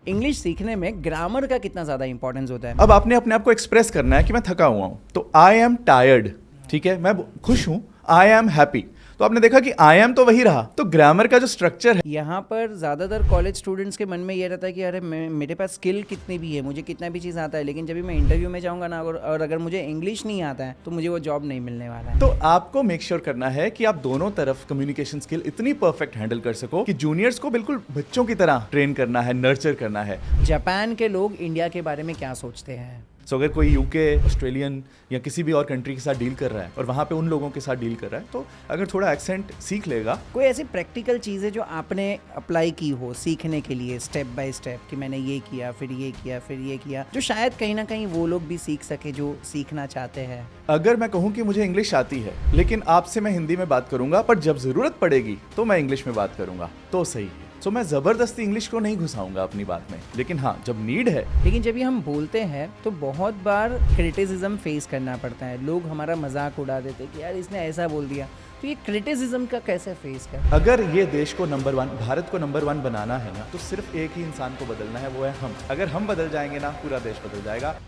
English सीखने में grammar का कितना ज़्यादा इंपॉर्टेंस होता है? अब आपने अपने आप को एक्सप्रेस करना है कि मैं थका हुआ हूं, तो आई एम टायर्ड, ठीक है, मैं खुश हूं, आई एम हैप्पी। तो आपने देखा कि आई एम तो वही रहा, तो ग्रामर का जो स्ट्रक्चर है। यहाँ पर ज़्यादातर कॉलेज स्टूडेंट्स के मन में ये रहता है कि अरे मेरे पास स्किल कितनी भी है, मुझे कितना भी चीज़ आता है, लेकिन जब भी मैं इंटरव्यू में जाऊँगा ना और अगर मुझे इंग्लिश नहीं आता है तो मुझे वो जॉब नहीं मिलने वाला है। तो आपको मेक श्योर करना है कि आप दोनों तरफ कम्युनिकेशन स्किल इतनी परफेक्ट हैंडल कर सको कि जूनियर्स को बिल्कुल बच्चों की तरह ट्रेन करना है, नर्चर करना है। जापान के लोग इंडिया के बारे में क्या सोचते हैं? सो अगर कोई यूके, ऑस्ट्रेलियन या किसी भी और कंट्री के साथ डील कर रहा है और वहाँ पे उन लोगों के साथ डील कर रहा है, तो अगर थोड़ा एक्सेंट सीख लेगा। कोई ऐसी प्रैक्टिकल चीज़ है जो आपने अप्लाई की हो सीखने के लिए स्टेप बाय स्टेप, कि मैंने ये किया फिर ये किया फिर ये किया, जो शायद कहीं ना कहीं वो लोग भी सीख सके जो सीखना चाहते हैं? अगर मैं कहूँ कि मुझे इंग्लिश आती है लेकिन आपसे मैं हिंदी में बात करूंगा, पर जब जरूरत पड़ेगी तो मैं इंग्लिश में बात करूंगा, तो सही है। सो मैं जबरदस्ती इंग्लिश को नहीं घुसाऊंगा अपनी बात में, लेकिन हाँ, जब नीड है। लेकिन जब भी हम बोलते हैं तो बहुत बार क्रिटिसिज्म फेस करना पड़ता है, लोग हमारा मजाक उड़ा देते हैं कि यार इसने ऐसा बोल दिया। तो ये क्रिटिसिज्म का कैसे फेस कर? अगर ये देश को नंबर 1, भारत को नंबर 1 बनाना है ना, तो सिर्फ एक ही इंसान को बदलना है, वो है हम। अगर हम बदल जाएंगे ना, पूरा देश बदल जाएगा।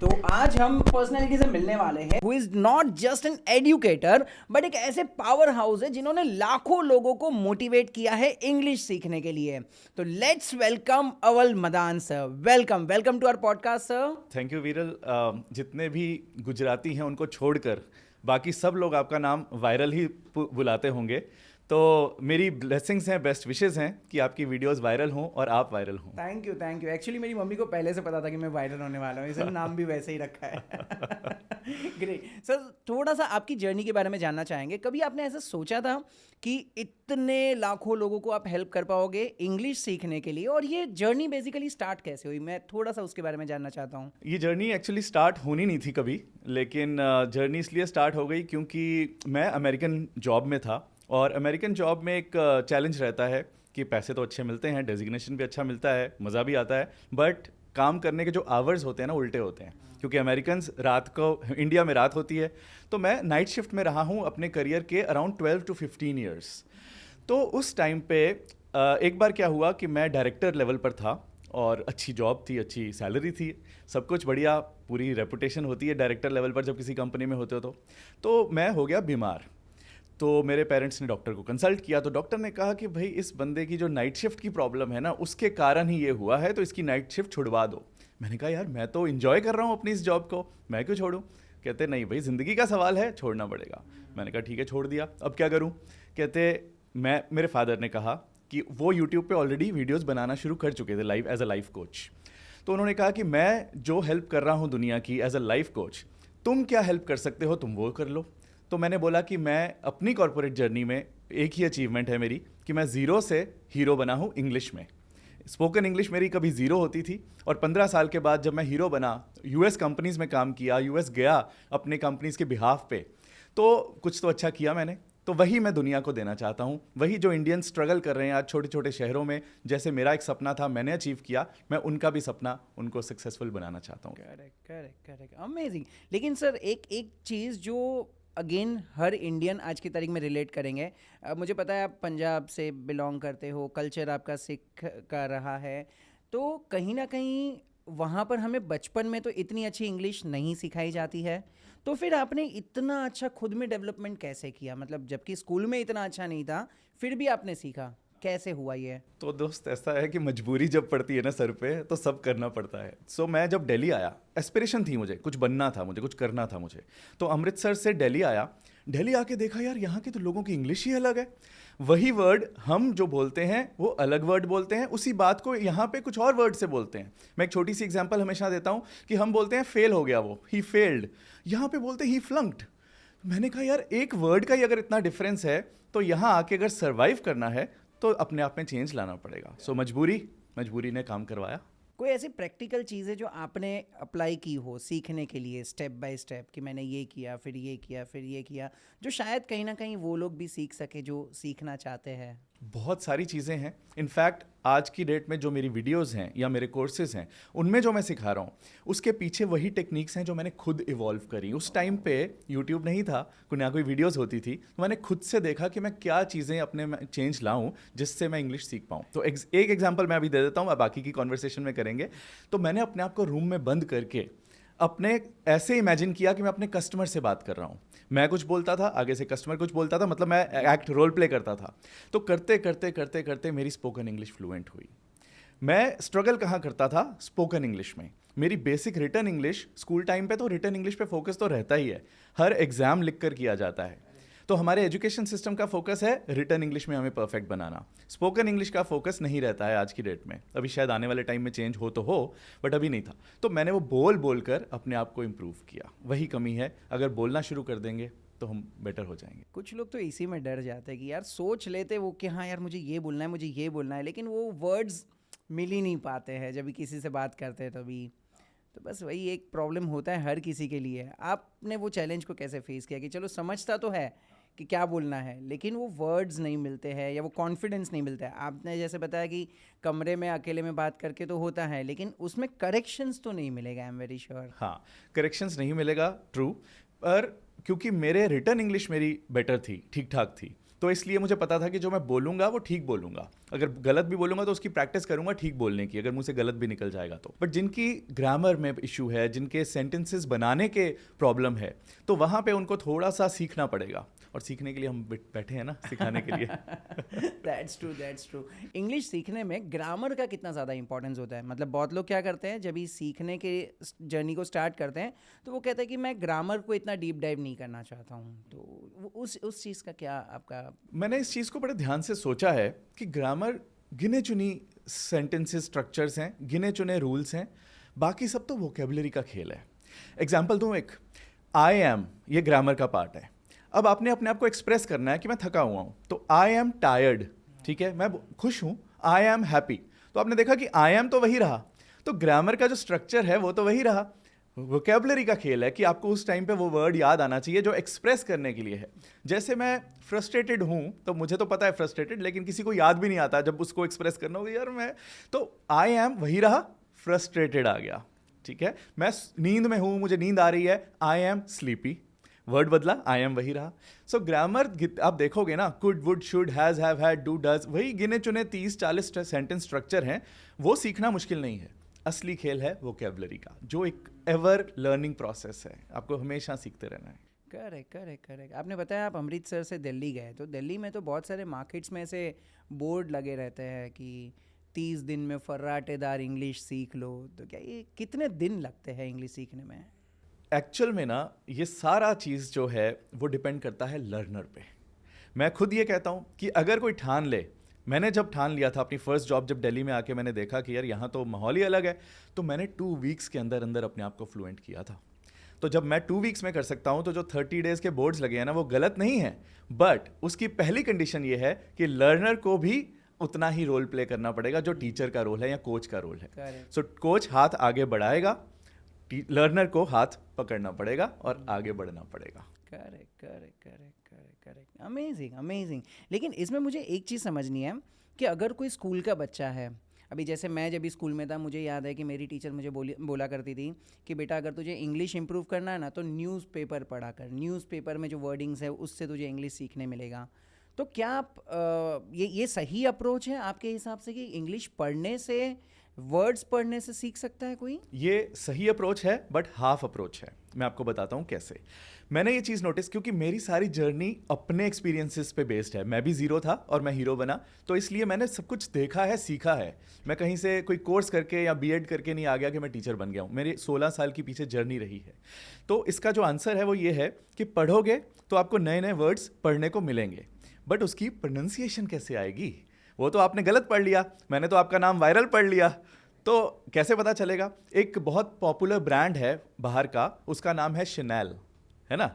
तो आज हम पर्सनैलिटी से मिलने वाले हैं who is not just an educator but एक ऐसे पावर हाउस है जिन्होंने लाखों लोगों को मोटिवेट किया है इंग्लिश सीखने के लिए। तो let's welcome Awal Madan sir. Welcome to our podcast sir. Thank you Viral. जितने भी गुजराती हैं उनको छोड़कर बाकी सब लोग आपका नाम वायरल ही बुलाते होंगे, तो मेरी ब्लेसिंग्स हैं, बेस्ट विशेस हैं कि आपकी वीडियोस वायरल हों और आप वायरल हों। Thank you. एक्चुअली मेरी मम्मी को पहले से पता था कि मैं वायरल होने वाला हूँ, इसलिए नाम भी वैसे ही रखा है। ग्रेट सर, थोड़ा सा आपकी जर्नी के बारे में जानना चाहेंगे। कभी आपने ऐसा सोचा था कि इतने लाखों लोगों को आप हेल्प कर पाओगे इंग्लिश सीखने के लिए, और ये जर्नी बेसिकली स्टार्ट कैसे हुई? मैं थोड़ा सा उसके बारे में जानना चाहता हूँ। ये जर्नी एक्चुअली स्टार्ट होनी नहीं थी कभी, लेकिन जर्नी इसलिए स्टार्ट हो गई क्योंकि मैं अमेरिकन जॉब में था, और अमेरिकन जॉब में एक चैलेंज रहता है कि पैसे तो अच्छे मिलते हैं, डेजिग्नेशन भी अच्छा मिलता है, मज़ा भी आता है, बट काम करने के जो आवर्स होते हैं ना, उल्टे होते हैं। क्योंकि अमेरिकन रात को, इंडिया में रात होती है, तो मैं नाइट शिफ्ट में रहा हूँ अपने करियर के अराउंड 12 to 15 ईयर्स। तो उस टाइम पे एक बार क्या हुआ कि मैं डायरेक्टर लेवल पर था और अच्छी जॉब थी, अच्छी सैलरी थी, सब कुछ बढ़िया, पूरी रेपुटेशन होती है डायरेक्टर लेवल पर जब किसी कंपनी में होते हो। तो मैं हो गया बीमार। तो मेरे पेरेंट्स ने डॉक्टर को कंसल्ट किया, तो डॉक्टर ने कहा कि भाई इस बंदे की जो नाइट शिफ्ट की प्रॉब्लम है ना, उसके कारण ही ये हुआ है, तो इसकी नाइट शिफ्ट छुड़वा दो। मैंने कहा यार मैं तो इन्जॉय कर रहा हूँ अपनी इस जॉब को, मैं क्यों छोड़ूं? कहते नहीं भाई, ज़िंदगी का सवाल है, छोड़ना पड़ेगा। मैंने कहा ठीक है, छोड़ दिया, अब क्या करूँ? कहते मेरे फादर ने कहा कि वो यूट्यूब पे ऑलरेडी वीडियोस बनाना शुरू कर चुके थे live, as a life coach. तो उन्होंने कहा कि मैं जो हेल्प कर रहा हूँ दुनिया की एज अ लाइफ कोच, तुम क्या हेल्प कर सकते हो, तुम वो कर लो। तो मैंने बोला कि मैं अपनी कॉर्पोरेट जर्नी में एक ही अचीवमेंट है मेरी कि मैं ज़ीरो से हीरो बना हूँ इंग्लिश में। स्पोकन इंग्लिश मेरी कभी ज़ीरो होती थी, और 15 साल के बाद जब मैं हीरो बना, यूएस कंपनीज़ में काम किया, यूएस गया अपने कंपनीज़ के बिहाफ पे, तो कुछ तो अच्छा किया मैंने। तो वही मैं दुनिया को देना चाहता हूँ, वही जो इंडियन स्ट्रगल कर रहे हैं आज छोटे छोटे शहरों में, जैसे मेरा एक सपना था मैंने अचीव किया, मैं उनका भी सपना उनको सक्सेसफुल बनाना चाहता हूँ। Correct, amazing. लेकिन सर एक चीज़ जो अगेन हर इंडियन आज की तारीख में रिलेट करेंगे, मुझे पता है आप पंजाब से बिलोंग करते हो, कल्चर आपका सिख का रहा है, तो कहीं ना कहीं वहाँ पर हमें बचपन में तो इतनी अच्छी इंग्लिश नहीं सिखाई जाती है। तो फिर आपने इतना अच्छा खुद में डेवलपमेंट कैसे किया? मतलब जबकि स्कूल में इतना अच्छा नहीं था, फिर भी आपने सीखा, कैसे हुआ ये? तो दोस्त ऐसा है कि मजबूरी जब पड़ती है ना सर पे, तो सब करना पड़ता है। सो मैं जब दिल्ली आया, एस्पिरेशन थी मुझे, कुछ बनना था मुझे, कुछ करना था मुझे, तो अमृतसर से दिल्ली आया। दिल्ली आके देखा यार यहाँ के तो लोगों की इंग्लिश ही अलग है, वही वर्ड हम जो बोलते हैं वो अलग वर्ड बोलते हैं, उसी बात को यहाँ पे कुछ और वर्ड से बोलते हैं। मैं एक छोटी सी एग्जांपल हमेशा देता हूँ कि हम बोलते हैं फेल हो गया वो, ही फेल्ड, यहाँ पे बोलते ही फ्लंक्ड। मैंने कहा यार एक वर्ड का ही अगर इतना डिफरेंस है, तो यहाँ आके अगर सर्वाइव करना है तो अपने आप में चेंज लाना पड़ेगा। सो मजबूरी ने काम करवाया। कोई ऐसी प्रैक्टिकल चीज़ है जो आपने अप्लाई की हो सीखने के लिए स्टेप बाय स्टेप, कि मैंने ये किया फिर ये किया फिर ये किया, जो शायद कहीं ना कहीं वो लोग भी सीख सके जो सीखना चाहते हैं? बहुत सारी चीज़ें हैं। इनफैक्ट आज की डेट में जो मेरी वीडियोस हैं या मेरे कोर्सेज हैं, उनमें जो मैं सिखा रहा हूँ, उसके पीछे वही टेक्निक्स हैं जो मैंने खुद इवॉल्व करी। उस टाइम पे यूट्यूब नहीं था, कोई ना कोई वीडियोस होती थी, तो मैंने खुद से देखा कि मैं क्या चीज़ें अपने में चेंज लाऊं जिससे मैं इंग्लिश सीख पाऊँ। तो एक एग्जाम्पल मैं अभी दे देता हूँ, अब बाकी की कॉन्वर्सेशन में करेंगे। तो मैंने अपने आप को रूम में बंद करके अपने ऐसे इमेजिन किया कि मैं अपने कस्टमर से बात कर रहा हूँ। मैं कुछ बोलता था, आगे से कस्टमर कुछ बोलता था, मतलब मैं एक्ट रोल प्ले करता था। तो करते करते करते करते मेरी स्पोकन इंग्लिश फ्लुएंट हुई। मैं स्ट्रगल कहाँ करता था? स्पोकन इंग्लिश में। मेरी basic written English, school time पे तो रिटन इंग्लिश पे फोकस तो रहता ही है, हर एग्जाम लिख कर किया जाता है। तो हमारे एजुकेशन सिस्टम का फोकस है रिटन इंग्लिश में हमें परफेक्ट बनाना। स्पोकन इंग्लिश का फोकस नहीं रहता है आज की डेट में। अभी शायद आने वाले टाइम में चेंज हो तो हो, बट अभी नहीं था। तो मैंने वो बोल बोल कर अपने आप को इम्प्रूव किया। वही कमी है, अगर बोलना शुरू कर देंगे तो हम बेटर हो जाएंगे। कुछ लोग तो इसी में डर जाते हैं कि यार सोच लेते वो कि हाँ यार मुझे ये बोलना है, मुझे ये बोलना है, लेकिन वो वर्ड्स मिल ही नहीं पाते हैं जब भी किसी से बात करते हैं तभी। तो बस वही एक प्रॉब्लम होता है हर किसी के लिए। आपने वो चैलेंज को कैसे फेस किया कि चलो समझता तो है कि क्या बोलना है, लेकिन वो वर्ड्स नहीं मिलते हैं या वो कॉन्फिडेंस नहीं मिलता है? आपने जैसे बताया कि कमरे में अकेले में बात करके तो होता है, लेकिन उसमें करेक्शंस तो नहीं मिलेगा, आई एम वेरी श्योर। हाँ, करेक्शंस नहीं मिलेगा, ट्रू। पर क्योंकि मेरे रिटर्न इंग्लिश मेरी बेटर थी, ठीक ठाक थी, तो इसलिए मुझे पता था कि जो मैं बोलूँगा वो ठीक बोलूँगा। अगर गलत भी बोलूँगा तो उसकी प्रैक्टिस करूँगा ठीक बोलने की, अगर मुझसे गलत भी निकल जाएगा तो। बट जिनकी ग्रामर में इशू है, जिनके सेंटेंसेस बनाने के प्रॉब्लम है, तो वहाँ पे उनको थोड़ा सा सीखना पड़ेगा। और सीखने के लिए हम बैठे हैं ना, सिखाने के लिए। That's true, that's true. English सीखने में ग्रामर का कितना ज़्यादा इंपॉर्टेंस होता है? मतलब बहुत लोग क्या करते हैं जब ये सीखने के जर्नी को स्टार्ट करते हैं तो वो कहते हैं कि मैं ग्रामर को इतना डीप डाइव नहीं करना चाहता हूँ। तो उस चीज़ का क्या आपका? मैंने इस चीज़ को बड़े ध्यान से सोचा है कि ग्रामर गिने चुनी सेंटेंसेस स्ट्रक्चर्स हैं, गिने चुने रूल्स हैं, बाकी सब तो वोकेबलरी का खेल है। एग्जाम्पल दूँ एक, आई एम, ये ग्रामर का पार्ट है। अब आपने अपने आप को एक्सप्रेस करना है कि मैं थका हुआ हूँ, तो आई एम टायर्ड, ठीक है, मैं खुश हूँ, आई एम हैप्पी। तो आपने देखा कि आई एम तो वही रहा, तो ग्रामर का जो स्ट्रक्चर है वो तो वही रहा। वोकेबलरी का खेल है कि आपको उस टाइम पे वो वर्ड याद आना चाहिए जो एक्सप्रेस करने के लिए है। जैसे मैं फ्रस्ट्रेटेड हूँ, तो मुझे तो पता है फ्रस्ट्रेटेड, लेकिन किसी को याद भी नहीं आता जब उसको एक्सप्रेस करना होगा, यार मैं तो आई एम वही रहा, फ्रस्ट्रेटेड आ गया, ठीक है। मैं नींद में हूँ, मुझे नींद आ रही है, आई एम स्लीपी, वर्ड बदला, आई एम वही रहा। सो ग्रामर आप देखोगे ना, could, would, should, has, have, had, do, does, वही गिने चुने 30-40 सेंटेंस स्ट्रक्चर हैं। वो सीखना मुश्किल नहीं है, असली खेल है वोकेबलरी का, जो एक एवर लर्निंग प्रोसेस है, आपको हमेशा सीखते रहना है। Correct, correct, correct. आपने बताया आप अमृतसर से दिल्ली गए, तो दिल्ली में तो बहुत सारे मार्केट्स में ऐसे बोर्ड लगे रहते हैं कि 30 दिन में फर्राटेदार इंग्लिश सीख लो। तो क्या ये कितने दिन लगते हैं इंग्लिश सीखने में? एक्चुअल में ना, ये सारा चीज़ जो है वो डिपेंड करता है लर्नर पे। मैं खुद ये कहता हूँ कि अगर कोई ठान ले, मैंने जब ठान लिया था अपनी फर्स्ट जॉब, जब दिल्ली में आके मैंने देखा कि यार यहाँ तो माहौल ही अलग है, तो मैंने 2 वीक्स के अंदर अंदर अपने आप को फ्लुएंट किया था। तो जब मैं 2 वीक्स में कर सकता हूँ, तो जो 30 डेज के बोर्ड्स लगे हैं ना, वो गलत नहीं है, बट उसकी पहली कंडीशन ये है कि लर्नर को भी उतना ही रोल प्ले करना पड़ेगा जो टीचर का रोल है या कोच का रोल है। सो कोच हाथ आगे बढ़ाएगा, लर्नर को हाथ पकड़ना पड़ेगा और आगे बढ़ना पड़ेगा। Correct, correct, correct, correct, correct. Amazing, amazing. लेकिन इसमें मुझे एक चीज़ समझनी है कि अगर कोई स्कूल का बच्चा है, अभी जैसे मैं जब भी स्कूल में था, मुझे याद है कि मेरी टीचर मुझे बोला करती थी कि बेटा अगर तुझे इंग्लिश इंप्रूव करना है ना, तो न्यूज़पेपर पढ़ा कर, न्यूज़पेपर में जो वर्डिंग्स है उससे तुझे इंग्लिश सीखने मिलेगा। तो क्या आप ये सही अप्रोच है आपके हिसाब से कि इंग्लिश पढ़ने से, वर्ड्स पढ़ने से सीख सकता है कोई? ये सही अप्रोच है, बट हाफ अप्रोच है। मैं आपको बताता हूँ कैसे। मैंने ये चीज़ नोटिस, क्योंकि मेरी सारी जर्नी अपने एक्सपीरियंसेस पे बेस्ड है। मैं भी ज़ीरो था और मैं हीरो बना, तो इसलिए मैंने सब कुछ देखा है, सीखा है। मैं कहीं से कोई कोर्स करके या बीएड करके नहीं आ गया कि मैं टीचर बन गया हूँ। मेरी 16 साल की पीछे जर्नी रही है। तो इसका जो आंसर है वो ये है कि पढ़ोगे तो आपको नए नए वर्ड्स पढ़ने को मिलेंगे, बट उसकी प्रोनाउंसिएशन कैसे आएगी? वो तो आपने गलत पढ़ लिया, मैंने तो आपका नाम वायरल पढ़ लिया, तो कैसे पता चलेगा? एक बहुत पॉपुलर ब्रांड है बाहर का, उसका नाम है शनेल, है ना?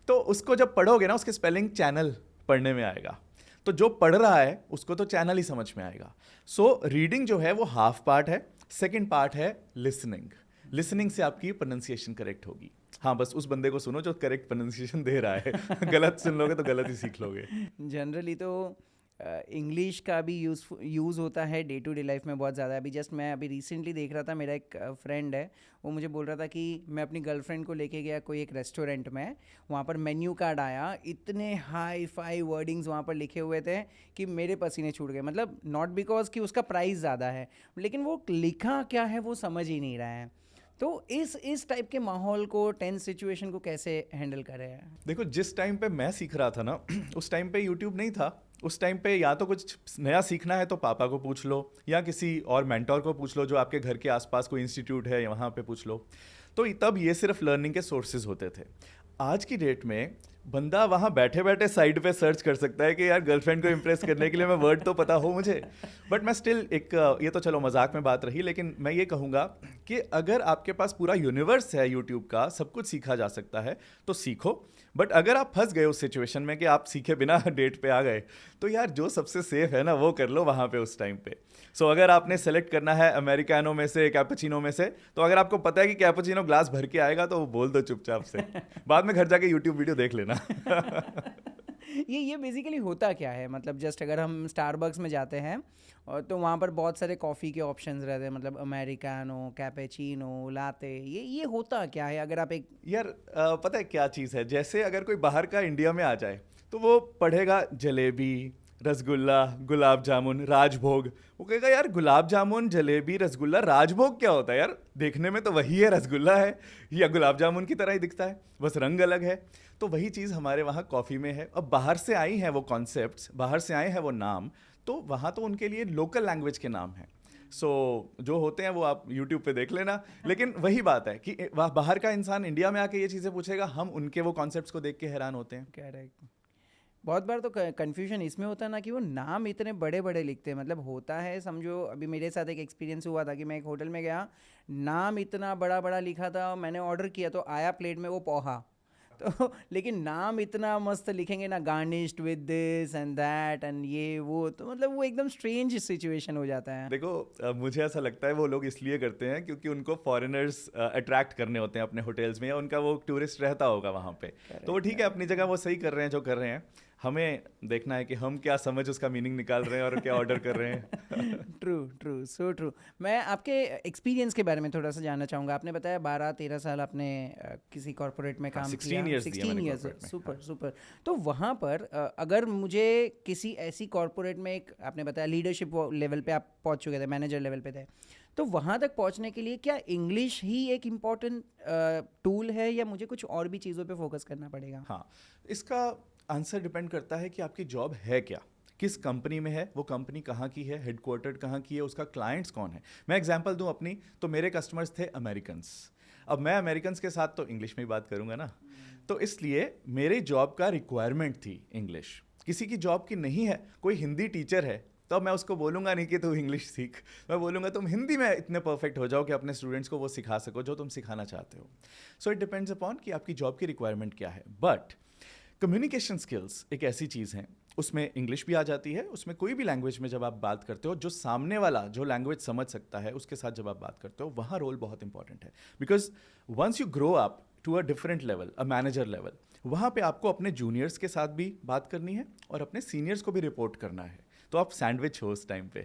तो उसको जब पढ़ोगे ना, उसके स्पेलिंग चैनल पढ़ने में आएगा, तो जो पढ़ रहा है उसको तो चैनल ही समझ में आएगा। सो रीडिंग जो है वो हाफ पार्ट है, सेकेंड पार्ट है लिसनिंग। लिसनिंग से आपकी प्रोनाउंसिएशन करेक्ट होगी। हाँ, बस उस बंदे को सुनो जो करेक्ट प्रोनाउंसिएशन दे रहा है। गलत सुन लोगे तो गलत ही सीख लोगे। जनरली तो इंग्लिश का भी यूज़ होता है डे टू डे लाइफ में बहुत ज़्यादा। अभी जस्ट मैं अभी रिसेंटली देख रहा था, मेरा एक फ्रेंड है, वो मुझे बोल रहा था कि मैं अपनी गर्लफ्रेंड को लेके गया कोई एक रेस्टोरेंट में, वहाँ पर मेन्यू कार्ड आया, इतने हाई फाई वर्डिंग्स वहाँ पर लिखे हुए थे कि मेरे पसीने छूट गए। मतलब नॉट बिकॉज कि उसका प्राइस ज़्यादा है, लेकिन वो लिखा क्या है वो समझ ही नहीं रहा है। तो इस टाइप के माहौल को, टेंस सिचुएशन को कैसे हैंडल कर रहे हैं? देखो, जिस टाइम पे मैं सीख रहा था ना उस टाइम पे यूट्यूब नहीं था। उस टाइम पे या तो कुछ नया सीखना है तो पापा को पूछ लो, या किसी और मेंटोर को पूछ लो जो आपके घर के आसपास कोई इंस्टीट्यूट है, वहाँ पे पूछ लो। तो तब ये सिर्फ लर्निंग के सोर्सेज होते थे। आज की डेट में बंदा वहाँ बैठे बैठे साइड पे सर्च कर सकता है कि यार गर्लफ्रेंड को इम्प्रेस करने के लिए मैं वर्ड तो पता हो मुझे। बट मैं स्टिल ये तो चलो मजाक में बात रही, लेकिन मैं ये कहूँगा कि अगर आपके पास पूरा यूनिवर्स है यूट्यूब का, सब कुछ सीखा जा सकता है, तो सीखो। बट अगर आप फंस गए उस सिचुएशन में कि आप सीखे बिना डेट पे आ गए, तो यार जो सबसे सेफ है ना वो कर लो वहाँ पे उस टाइम पे। सो अगर आपने सेलेक्ट करना है अमेरिकानो में से, कैपुचिनो में से, तो अगर आपको पता है कि कैपुचिनो ग्लास भर के आएगा तो वो बोल दो चुपचाप से, बाद में घर जाके यूट्यूब वीडियो देख लेना। ये बेसिकली होता क्या है? मतलब जस्ट अगर हम स्टारबक्स में जाते हैं और तो वहाँ पर बहुत सारे कॉफ़ी के ऑप्शंस रहते हैं, मतलब अमेरिकानो, कैपेचिनो, लाते, ये होता क्या है? अगर आप एक यार पता है क्या चीज़ है, जैसे अगर कोई बाहर का इंडिया में आ जाए तो वो पढ़ेगा जलेबी, रसगुल्ला, गुलाब जामुन, राजभोग। वो कहेगा यार गुलाब जामुन, जलेबी, रसगुल्ला, राजभोग क्या होता है यार? देखने में तो वही है, रसगुल्ला है या गुलाब जामुन की तरह ही दिखता है, बस रंग अलग है। तो वही चीज़ हमारे वहाँ कॉफ़ी में है। अब बाहर से आई हैं वो कॉन्सेप्ट्स, बाहर से आए हैं वो नाम, तो वहाँ तो उनके लिए लोकल लैंग्वेज के नाम हैं। सो जो होते हैं वो आप यूट्यूब पे देख लेना। लेकिन वही बात है कि वह बाहर का इंसान इंडिया में आके ये चीज़ें पूछेगा, हम उनके वो कॉन्सेप्ट्स को देख के हैरान होते हैं। करेक्ट। बहुत बार तो कन्फ्यूजन इसमें होता है ना कि वो नाम इतने बड़े बड़े लिखते हैं। मतलब होता है, समझो अभी मेरे साथ एक एक्सपीरियंस हुआ था कि मैं एक होटल में गया, नाम इतना बड़ा बड़ा लिखा था, मैंने ऑर्डर किया तो आया प्लेट में वो पोहा। तो लेकिन नाम इतना मस्त लिखेंगे ना, garnished with this and that and ये वो, तो मतलब वो एकदम स्ट्रेंज सिचुएशन हो जाता है। देखो मुझे ऐसा लगता है वो लोग इसलिए करते हैं क्योंकि उनको फॉरेनर्स अट्रैक्ट करने होते हैं अपने होटल्स में, या उनका वो टूरिस्ट रहता होगा वहाँ पे। तो वो ठीक है, अपनी जगह वो सही कर रहे हैं जो कर रहे हैं। हमें देखना है कि हम क्या समझ उसका मीनिंग निकाल रहे हैं और क्या ऑर्डर कर रहे हैं। True true, so true. मैं आपके एक्सपीरियंस के बारे में थोड़ा सा जानना चाहूँगा। आपने बताया 12-13 साल आपने किसी कॉर्पोरेट में हाँ, काम 16 किया। years दिया 16 मैंने ईयर्स, corporate में, सुपर हाँ। सुपर। तो वहाँ पर अगर मुझे किसी ऐसी कॉर्पोरेट में, एक आपने बताया लीडरशिप लेवल पे आप पहुँच चुके थे, मैनेजर लेवल पे थे, तो वहाँ तक पहुँचने के लिए क्या इंग्लिश ही एक इम्पॉर्टेंट टूल है या मुझे कुछ और भी चीज़ों पे फोकस करना पड़ेगा? हाँ, इसका आंसर डिपेंड करता है कि आपकी जॉब है क्या, किस कंपनी में है, वो कंपनी कहाँ की है, हेडक्वार्टर्ड कहाँ की है, उसका क्लाइंट्स कौन है। मैं एग्जांपल दूं अपनी, तो मेरे कस्टमर्स थे अमेरिकन्स। अब मैं अमेरिकन्स के साथ तो इंग्लिश में ही बात करूंगा ना, तो इसलिए मेरी जॉब का रिक्वायरमेंट थी इंग्लिश। किसी की जॉब की नहीं है, कोई हिंदी टीचर है, तो मैं उसको बोलूंगा नहीं कि तू इंग्लिश सीख, मैं बोलूंगा तुम हिंदी में इतने परफेक्ट हो जाओ कि अपने स्टूडेंट्स को वो सिखा सको जो तुम सिखाना चाहते हो। सो इट डिपेंड्स अपॉन कि आपकी जॉब की रिक्वायरमेंट क्या है। बट कम्युनिकेशन स्किल्स एक ऐसी चीज़ है, उसमें इंग्लिश भी आ जाती है, उसमें कोई भी लैंग्वेज में जब आप बात करते हो, जो सामने वाला जो लैंग्वेज समझ सकता है उसके साथ जब आप बात करते हो, वहाँ रोल बहुत इंपॉर्टेंट है। Because once you grow up to a different level, a manager level, वहाँ पे आपको अपने जूनियर्स के साथ भी बात करनी है और अपने सीनियर्स को भी रिपोर्ट करना है। तो आप सैंडविच हो उस टाइम पे।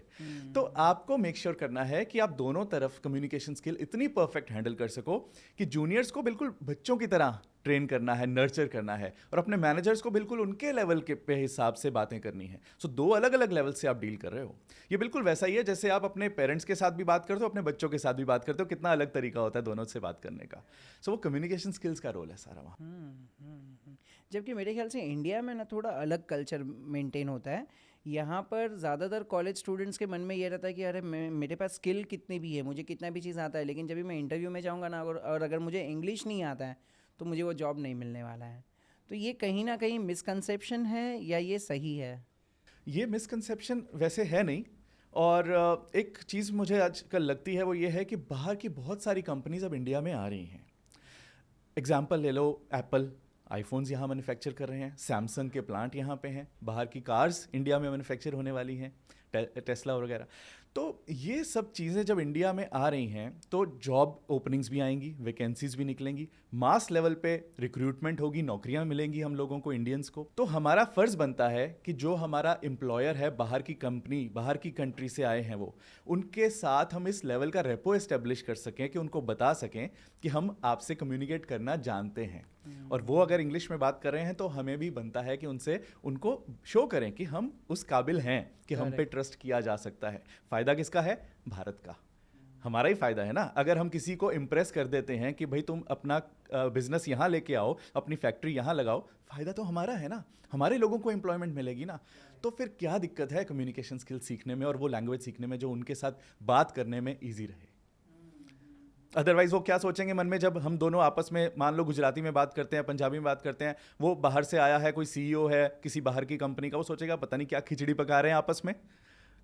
तो आपको मेक श्योर करना है कि आप दोनों तरफ कम्युनिकेशन स्किल इतनी परफेक्ट हैंडल कर सको कि जूनियर्स को बिल्कुल बच्चों की तरह ट्रेन करना है, नर्चर करना है, और अपने मैनेजर्स को बिल्कुल उनके लेवल के पे हिसाब से बातें करनी है। सो दो अलग अलग लेवल से आप डील कर रहे हो। ये बिल्कुल वैसा ही है जैसे आप अपने पेरेंट्स के साथ भी बात करते हो, अपने बच्चों के साथ भी बात करते हो, कितना अलग तरीका होता है दोनों से बात करने का। सो वो कम्युनिकेशन स्किल्स का रोल है सारा वहाँ। जबकि मेरे ख्याल से इंडिया में ना थोड़ा अलग कल्चर मेंटेन होता है। यहाँ पर ज़्यादातर कॉलेज स्टूडेंट्स के मन में ये रहता है कि अरे मेरे पास स्किल कितनी भी है, मुझे कितना भी चीज़ आता है, लेकिन जब भी मैं इंटरव्यू में जाऊँगा ना, और अगर मुझे इंग्लिश नहीं आता है तो मुझे वो जॉब नहीं मिलने वाला है। तो ये कहीं ना कहीं मिसकंसेप्शन है या ये सही है? ये मिसकंसेप्शन वैसे है नहीं। और एक चीज़ मुझे आजकल लगती है वो ये है कि बाहर की बहुत सारी कंपनीज अब इंडिया में आ रही हैं। एग्जाम्पल ले लो, एप्पल आईफोन्स यहाँ मैन्युफैक्चर कर रहे हैं, सैमसंग के प्लांट यहाँ पे हैं, बाहर की कार्स इंडिया में मैन्युफैक्चर होने वाली हैं, टेस्ला वगैरह। तो ये सब चीज़ें जब इंडिया में आ रही हैं तो जॉब ओपनिंग्स भी आएंगी, वैकेंसीज भी निकलेंगी, मास लेवल पे रिक्रूटमेंट होगी, नौकरियां मिलेंगी हम लोगों को, इंडियंस को। तो हमारा फ़र्ज़ बनता है कि जो हमारा एम्प्लॉयर है, बाहर की कंपनी, बाहर की कंट्री से आए हैं वो, उनके साथ हम इस लेवल का रेपो एस्टेब्लिश कर सकें कि उनको बता सकें कि हम आपसे कम्युनिकेट करना जानते हैं। और वो अगर इंग्लिश में बात कर रहे हैं तो हमें भी बनता है कि उनको शो करें कि हम उस काबिल हैं कि हम पे ट्रस्ट किया जा सकता है। फ़ायदा किसका है? भारत का, हमारा ही फ़ायदा है ना। अगर हम किसी को इम्प्रेस कर देते हैं कि भाई तुम अपना बिजनेस यहाँ लेके आओ, अपनी फैक्ट्री यहाँ लगाओ, फ़ायदा तो हमारा है ना, हमारे लोगों को एम्प्लॉयमेंट मिलेगी ना। तो फिर क्या दिक्कत है कम्युनिकेशन स्किल सीखने में और वो लैंग्वेज सीखने में जो उनके साथ बात करने में ईजी रहे। अदरवाइज वो क्या सोचेंगे मन में, जब हम दोनों आपस में मान लो गुजराती में बात करते हैं, पंजाबी में बात करते हैं, वो बाहर से आया है, कोई सीईओ है किसी बाहर की कंपनी का, वो सोचेगा पता नहीं क्या खिचड़ी पका रहे हैं आपस में,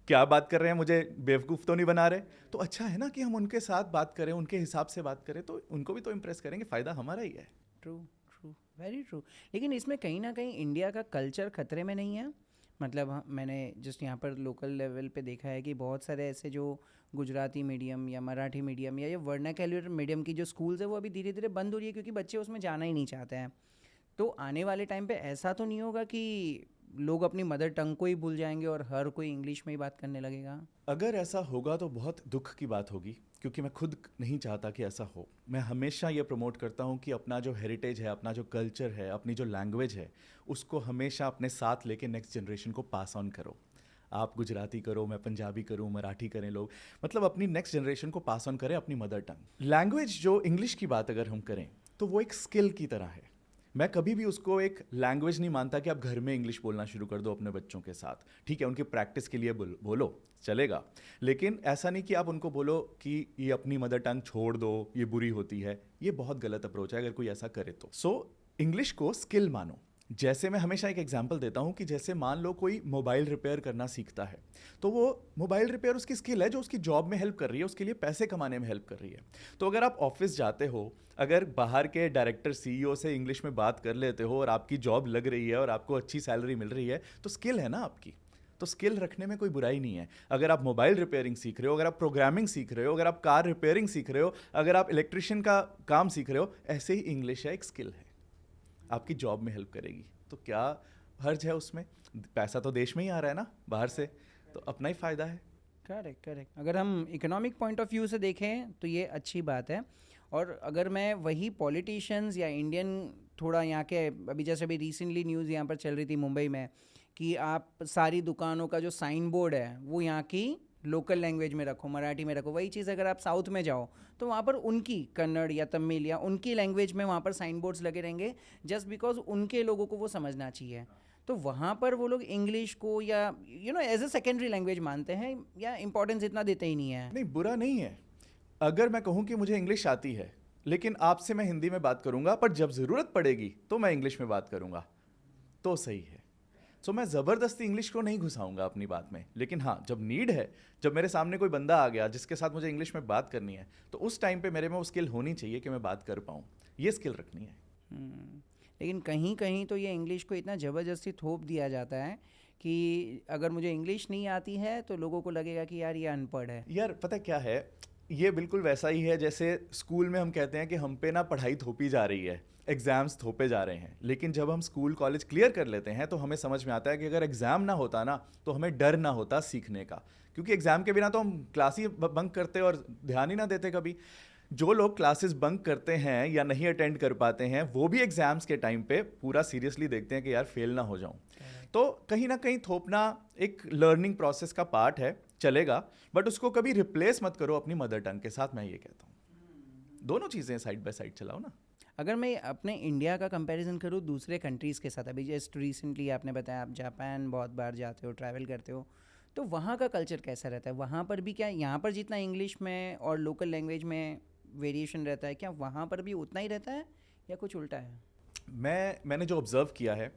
क्या बात कर रहे हैं, मुझे बेवकूफ़ तो नहीं बना रहे। तो अच्छा है ना कि हम उनके साथ बात करें, उनके हिसाब से बात करें, तो उनको भी तो इम्प्रेस करेंगे, फ़ायदा हमारा ही है। True true, very true. लेकिन इसमें कहीं ना कहीं इंडिया का कल्चर खतरे में नहीं है? मतलब मैंने जस्ट यहाँ पर लोकल लेवल पे देखा है कि बहुत सारे ऐसे जो गुजराती मीडियम या मराठी मीडियम या ये वर्नाक्युलर मीडियम की जो स्कूल्स है वो अभी धीरे धीरे बंद हो रही है क्योंकि बच्चे उसमें जाना ही नहीं चाहते हैं। तो आने वाले टाइम पे ऐसा तो नहीं होगा कि लोग अपनी मदर टंग को ही भूल जाएंगे और हर कोई इंग्लिश में ही बात करने लगेगा? अगर ऐसा होगा तो बहुत दुख की बात होगी, क्योंकि मैं खुद नहीं चाहता कि ऐसा हो। मैं हमेशा ये प्रमोट करता हूँ कि अपना जो हेरिटेज है, अपना जो कल्चर है, अपनी जो लैंग्वेज है, उसको हमेशा अपने साथ लेके नेक्स्ट जनरेशन को पास ऑन करो। आप गुजराती करो, मैं पंजाबी करूँ, मराठी करें लोग, मतलब अपनी नेक्स्ट जनरेशन को पास ऑन करें अपनी मदर टंग लैंग्वेज। जो इंग्लिश की बात अगर हम करें तो वो एक स्किल की तरह है। मैं कभी भी उसको एक लैंग्वेज नहीं मानता कि आप घर में इंग्लिश बोलना शुरू कर दो अपने बच्चों के साथ। ठीक है, उनकी प्रैक्टिस के लिए बोलो चलेगा, लेकिन ऐसा नहीं कि आप उनको बोलो कि ये अपनी मदर टंग छोड़ दो, ये बुरी होती है। ये बहुत गलत अप्रोच है अगर कोई ऐसा करे तो। सो इंग्लिश को स्किल मानो। जैसे मैं हमेशा एक एग्जांपल देता हूँ कि जैसे मान लो कोई मोबाइल रिपेयर करना सीखता है, तो वो मोबाइल रिपेयर उसकी स्किल है जो उसकी जॉब में हेल्प कर रही है, उसके लिए पैसे कमाने में हेल्प कर रही है। तो अगर आप ऑफिस जाते हो, अगर बाहर के डायरेक्टर सीईओ से इंग्लिश में बात कर लेते हो और आपकी जॉब लग रही है और आपको अच्छी सैलरी मिल रही है, तो स्किल है ना आपकी। तो स्किल रखने में कोई बुराई नहीं है। अगर आप मोबाइल रिपेयरिंग सीख रहे हो, अगर आप प्रोग्रामिंग सीख रहे हो, अगर आप कार रिपेयरिंग सीख रहे हो, अगर आप इलेक्ट्रिशियन का काम सीख रहे हो, ऐसे ही इंग्लिश है, एक स्किल है, आपकी जॉब में हेल्प करेगी। तो क्या हर्ज है उसमें? पैसा तो देश में ही आ रहा है ना बाहर से, तो अपना ही फ़ायदा है। Correct correct. अगर हम इकोनॉमिक पॉइंट ऑफ व्यू से देखें तो ये अच्छी बात है। और अगर मैं वही पॉलिटिशियंस या इंडियन थोड़ा यहाँ के, अभी जैसे अभी रिसेंटली न्यूज़ यहाँ पर चल रही थी मुंबई में कि आप सारी दुकानों का जो साइन बोर्ड है वो यहाँ की लोकल लैंग्वेज में रखो, मराठी में रखो। वही चीज़ अगर आप साउथ में जाओ तो वहाँ पर उनकी कन्नड़ या तमिल या उनकी लैंग्वेज में वहाँ पर साइन बोर्ड्स लगे रहेंगे, जस्ट बिकॉज उनके लोगों को वो समझना चाहिए। तो वहाँ पर वो लोग इंग्लिश को या एज ए सेकेंडरी लैंग्वेज मानते हैं या इंपॉर्टेंस इतना देते ही नहीं है। नहीं, बुरा नहीं है। अगर मैं कहूँ कि मुझे इंग्लिश आती है लेकिन आपसे मैं हिंदी में बात करूँगा, पर जब ज़रूरत पड़ेगी तो मैं इंग्लिश में बात करूँगा, तो सही है। सो मैं ज़बरदस्ती इंग्लिश को नहीं घुसाऊंगा अपनी बात में, लेकिन हाँ, जब नीड है, जब मेरे सामने कोई बंदा आ गया जिसके साथ मुझे इंग्लिश में बात करनी है, तो उस टाइम पे मेरे में वो स्किल होनी चाहिए कि मैं बात कर पाऊँ। ये स्किल रखनी है। लेकिन कहीं कहीं तो ये इंग्लिश को इतना ज़बरदस्ती थोप दिया जाता है कि अगर मुझे इंग्लिश नहीं आती है तो लोगों को लगेगा कि यार ये अनपढ़ है। यार पता क्या है, ये बिल्कुल वैसा ही है जैसे स्कूल में हम कहते हैं कि हम पे ना पढ़ाई थोपी जा रही है, एग्ज़ाम्स थोपे जा रहे हैं। लेकिन जब हम स्कूल कॉलेज क्लियर कर लेते हैं तो हमें समझ में आता है कि अगर एग्ज़ाम ना होता ना तो हमें डर ना होता सीखने का, क्योंकि एग्ज़ाम के बिना तो हम क्लास ही बंक करते और ध्यान ही ना देते कभी। जो लोग क्लासेस बंक करते हैं या नहीं अटेंड कर पाते हैं, वो भी एग्ज़ाम्स के टाइम पे पूरा सीरियसली देखते हैं कि यार फेल ना हो जाऊं। तो कहीं ना कहीं थोपना एक लर्निंग प्रोसेस का पार्ट है, चलेगा, बट उसको कभी रिप्लेस मत करो अपनी मदर टंग के साथ, मैं ये कहता हूँ। दोनों चीज़ें साइड बाय साइड चलाओ ना। अगर मैं अपने इंडिया का कंपैरिजन करूँ दूसरे कंट्रीज़ के साथ, अभी जस्ट रिसेंटली आपने बताया आप जापान बहुत बार जाते हो, ट्रैवल करते हो, तो वहाँ का कल्चर कैसा रहता है? वहाँ पर भी क्या यहाँ पर जितना इंग्लिश में और लोकल लैंग्वेज में वेरिएशन रहता है, क्या वहाँ पर भी उतना ही रहता है या कुछ उल्टा है? मैंने जो ऑब्ज़र्व किया है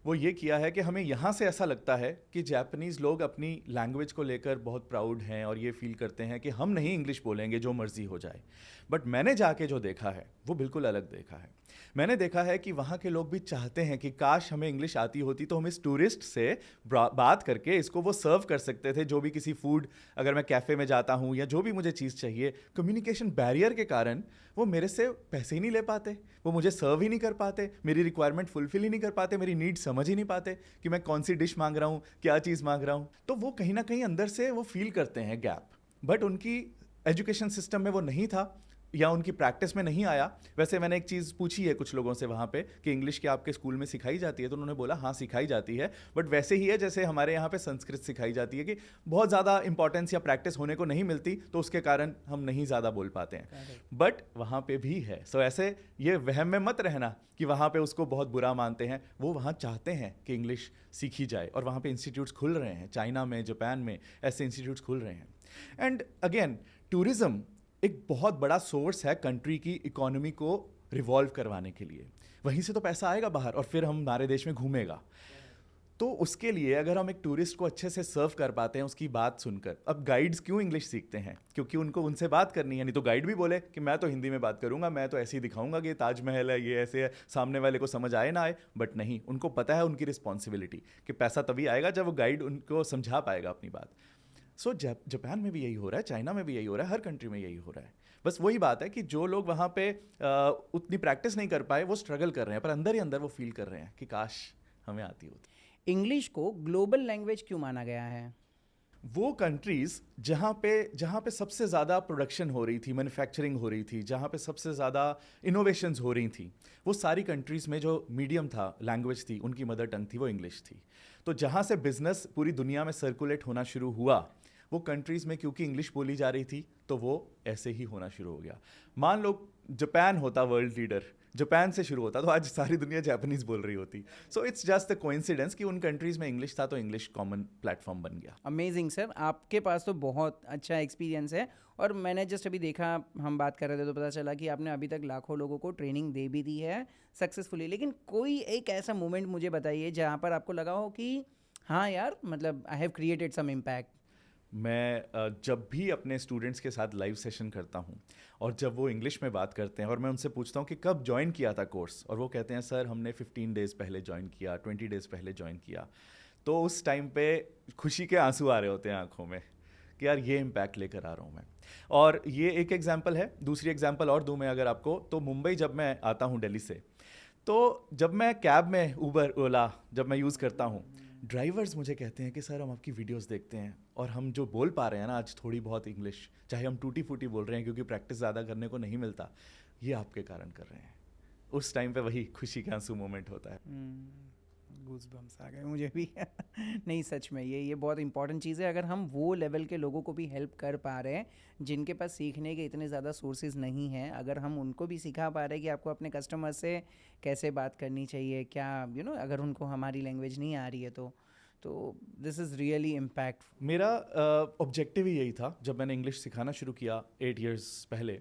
वो ये किया है कि हमें यहाँ से ऐसा लगता है कि जापानीज़ लोग अपनी लैंग्वेज को लेकर बहुत प्राउड हैं और ये फील करते हैं कि हम नहीं इंग्लिश बोलेंगे जो मर्ज़ी हो जाए। बट मैंने जाके जो देखा है वो बिल्कुल अलग देखा है। मैंने देखा है कि वहाँ के लोग भी चाहते हैं कि काश हमें इंग्लिश आती होती तो हम इस टूरिस्ट से बात करके इसको वो सर्व कर सकते थे। जो भी किसी फूड, अगर मैं कैफ़े में जाता हूँ या जो भी मुझे चीज़ चाहिए, कम्युनिकेशन बैरियर के कारण वो मेरे से पैसे ही नहीं ले पाते, वो मुझे सर्व ही नहीं कर पाते, मेरी रिक्वायरमेंट फुलफिल ही नहीं कर पाते, मेरी नीड समझ ही नहीं पाते कि मैं कौन सी डिश मांग रहा हूँ, क्या चीज़ मांग रहा हूँ। तो वो कहीं ना कहीं अंदर से वो फील करते हैं गैप, बट उनकी एजुकेशन सिस्टम में वो नहीं था या उनकी प्रैक्टिस में नहीं आया। वैसे मैंने एक चीज़ पूछी है कुछ लोगों से वहाँ पे कि इंग्लिश क्या आपके स्कूल में सिखाई जाती है, तो उन्होंने बोला हाँ सिखाई जाती है, बट वैसे ही है जैसे हमारे यहाँ पे संस्कृत सिखाई जाती है कि बहुत ज़्यादा इंपॉर्टेंस या प्रैक्टिस होने को नहीं मिलती, तो उसके कारण हम नहीं ज़्यादा बोल पाते हैं। बट वहाँ पे भी है। सो ऐसे ये वहम में मत रहना कि वहाँ पे उसको बहुत बुरा मानते हैं। वो वहाँ चाहते हैं कि इंग्लिश सीखी जाए और वहाँ पे इंस्टीट्यूट्स खुल रहे हैं, चाइना में, जापान में ऐसे इंस्टीट्यूट्स खुल रहे हैं। एंड अगेन टूरिज़्म एक बहुत बड़ा सोर्स है कंट्री की इकोनॉमी को रिवॉल्व करवाने के लिए। वहीं से तो पैसा आएगा बाहर और फिर हमारे देश में घूमेगा। तो उसके लिए अगर हम एक टूरिस्ट को अच्छे से सर्व कर पाते हैं उसकी बात सुनकर। अब गाइड्स क्यों इंग्लिश सीखते हैं? क्योंकि उनको उनसे बात करनी है। नहीं तो गाइड भी बोले कि मैं तो हिंदी में बात करूंगा, मैं तो ऐसे ही दिखाऊंगा कि ये ताजमहल है, ये ऐसे है, सामने वाले को समझ आए ना आए। बट नहीं, उनको पता है उनकी रिस्पॉन्सिबिलिटी कि पैसा तभी आएगा जब वो गाइड उनको समझा पाएगा अपनी बात। सो जापान में भी यही हो रहा है, चाइना में भी यही हो रहा है, हर कंट्री में यही हो रहा है। बस वही बात है कि जो लोग वहाँ पे उतनी प्रैक्टिस नहीं कर पाए वो स्ट्रगल कर रहे हैं, पर अंदर ही अंदर वो फील कर रहे हैं कि काश हमें आती होती। इंग्लिश को ग्लोबल लैंग्वेज क्यों माना गया है? वो कंट्रीज़ जहाँ पे सबसे ज़्यादा प्रोडक्शन हो रही थी, मैन्युफैक्चरिंग हो रही थी, जहाँ पे सबसे ज़्यादा इनोवेशंस हो रही थी, वो सारी कंट्रीज़ में जो मीडियम था, लैंग्वेज थी, उनकी मदर टंग थी, वो इंग्लिश थी। तो जहाँ से बिजनेस पूरी दुनिया में सर्कुलेट होना शुरू हुआ, वो कंट्रीज़ में क्योंकि इंग्लिश बोली जा रही थी तो वो ऐसे ही होना शुरू हो गया। मान लो जापान होता वर्ल्ड लीडर, जापान से शुरू होता तो आज सारी दुनिया जापानीज बोल रही होती। So it's just the coincidence कि उन कंट्रीज में इंग्लिश था तो इंग्लिश कॉमन प्लेटफॉर्म बन गया। अमेजिंग सर, आपके पास तो बहुत अच्छा एक्सपीरियंस है। और मैंने जस्ट अभी देखा, हम बात कर रहे थे तो पता चला कि आपने अभी तक लाखों लोगों को ट्रेनिंग दे भी दी है सक्सेसफुली। लेकिन कोई एक ऐसा मोमेंट मुझे बताइए जहाँ पर आपको लगा हो कि हाँ यार, मतलब I have created some impact. मैं जब भी अपने स्टूडेंट्स के साथ लाइव सेशन करता हूँ और जब वो इंग्लिश में बात करते हैं और मैं उनसे पूछता हूँ कि कब ज्वाइन किया था कोर्स, और वो कहते हैं सर हमने 15 डेज़ पहले ज्वाइन किया, 20 डेज़ पहले ज्वाइन किया, तो उस टाइम पे खुशी के आंसू आ रहे होते हैं आंखों में कि यार ये इम्पैक्ट लेकर आ रहा हूँ मैं। और ये एक एग्जाम्पल है। दूसरी एग्जाम्पल और दूँ मैं अगर आपको, तो मुंबई जब मैं आता हूँ दिल्ली से, तो जब मैं कैब में ऊबर ओला जब मैं यूज़ करता हूँ, ड्राइवर्स मुझे कहते हैं कि सर हम आपकी वीडियोस देखते हैं और हम जो बोल पा रहे हैं ना आज थोड़ी बहुत इंग्लिश, चाहे हम टूटी फूटी बोल रहे हैं क्योंकि प्रैक्टिस ज़्यादा करने को नहीं मिलता, ये आपके कारण कर रहे हैं। उस टाइम पे वही खुशी के आंसू मोमेंट होता है। गूज़बम्स आ गए मुझे भी। नहीं सच में ये बहुत इंपॉर्टेंट चीज़ है। अगर हम वो लेवल के लोगों को भी हेल्प कर पा रहे हैं जिनके पास सीखने के इतने ज़्यादा सोर्सेज नहीं हैं, अगर हम उनको भी सिखा पा रहे हैं कि आपको अपने कस्टमर से कैसे बात करनी चाहिए, क्या अगर उनको हमारी लैंग्वेज नहीं आ रही है तो दिस इज़ रियली इम्पैक्ट। मेरा ऑब्जेक्टिव ही यही था जब मैंने इंग्लिश सिखाना शुरू किया 8 इयर्स पहले।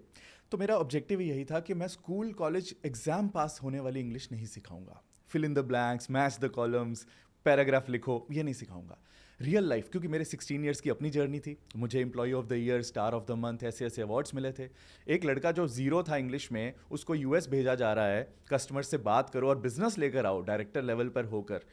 तो मेरा ऑब्जेक्टिव ही यही था कि मैं स्कूल कॉलेज एग्ज़ाम पास होने वाली इंग्लिश नहीं सिखाऊंगा। Fill in the blanks, match the columns, paragraph लिखो, ये नहीं सिखाऊंगा। रियल लाइफ, क्योंकि मेरे 16 इयर्स की अपनी जर्नी थी, मुझे employee of the year, star of the month, ऐसे ऐसे अवार्ड्स मिले थे। एक लड़का जो ज़ीरो था इंग्लिश में, उसको यूएस भेजा जा रहा है, कस्टमर से बात करो और बिजनेस लेकर आओ डायरेक्टर लेवल पर होकर।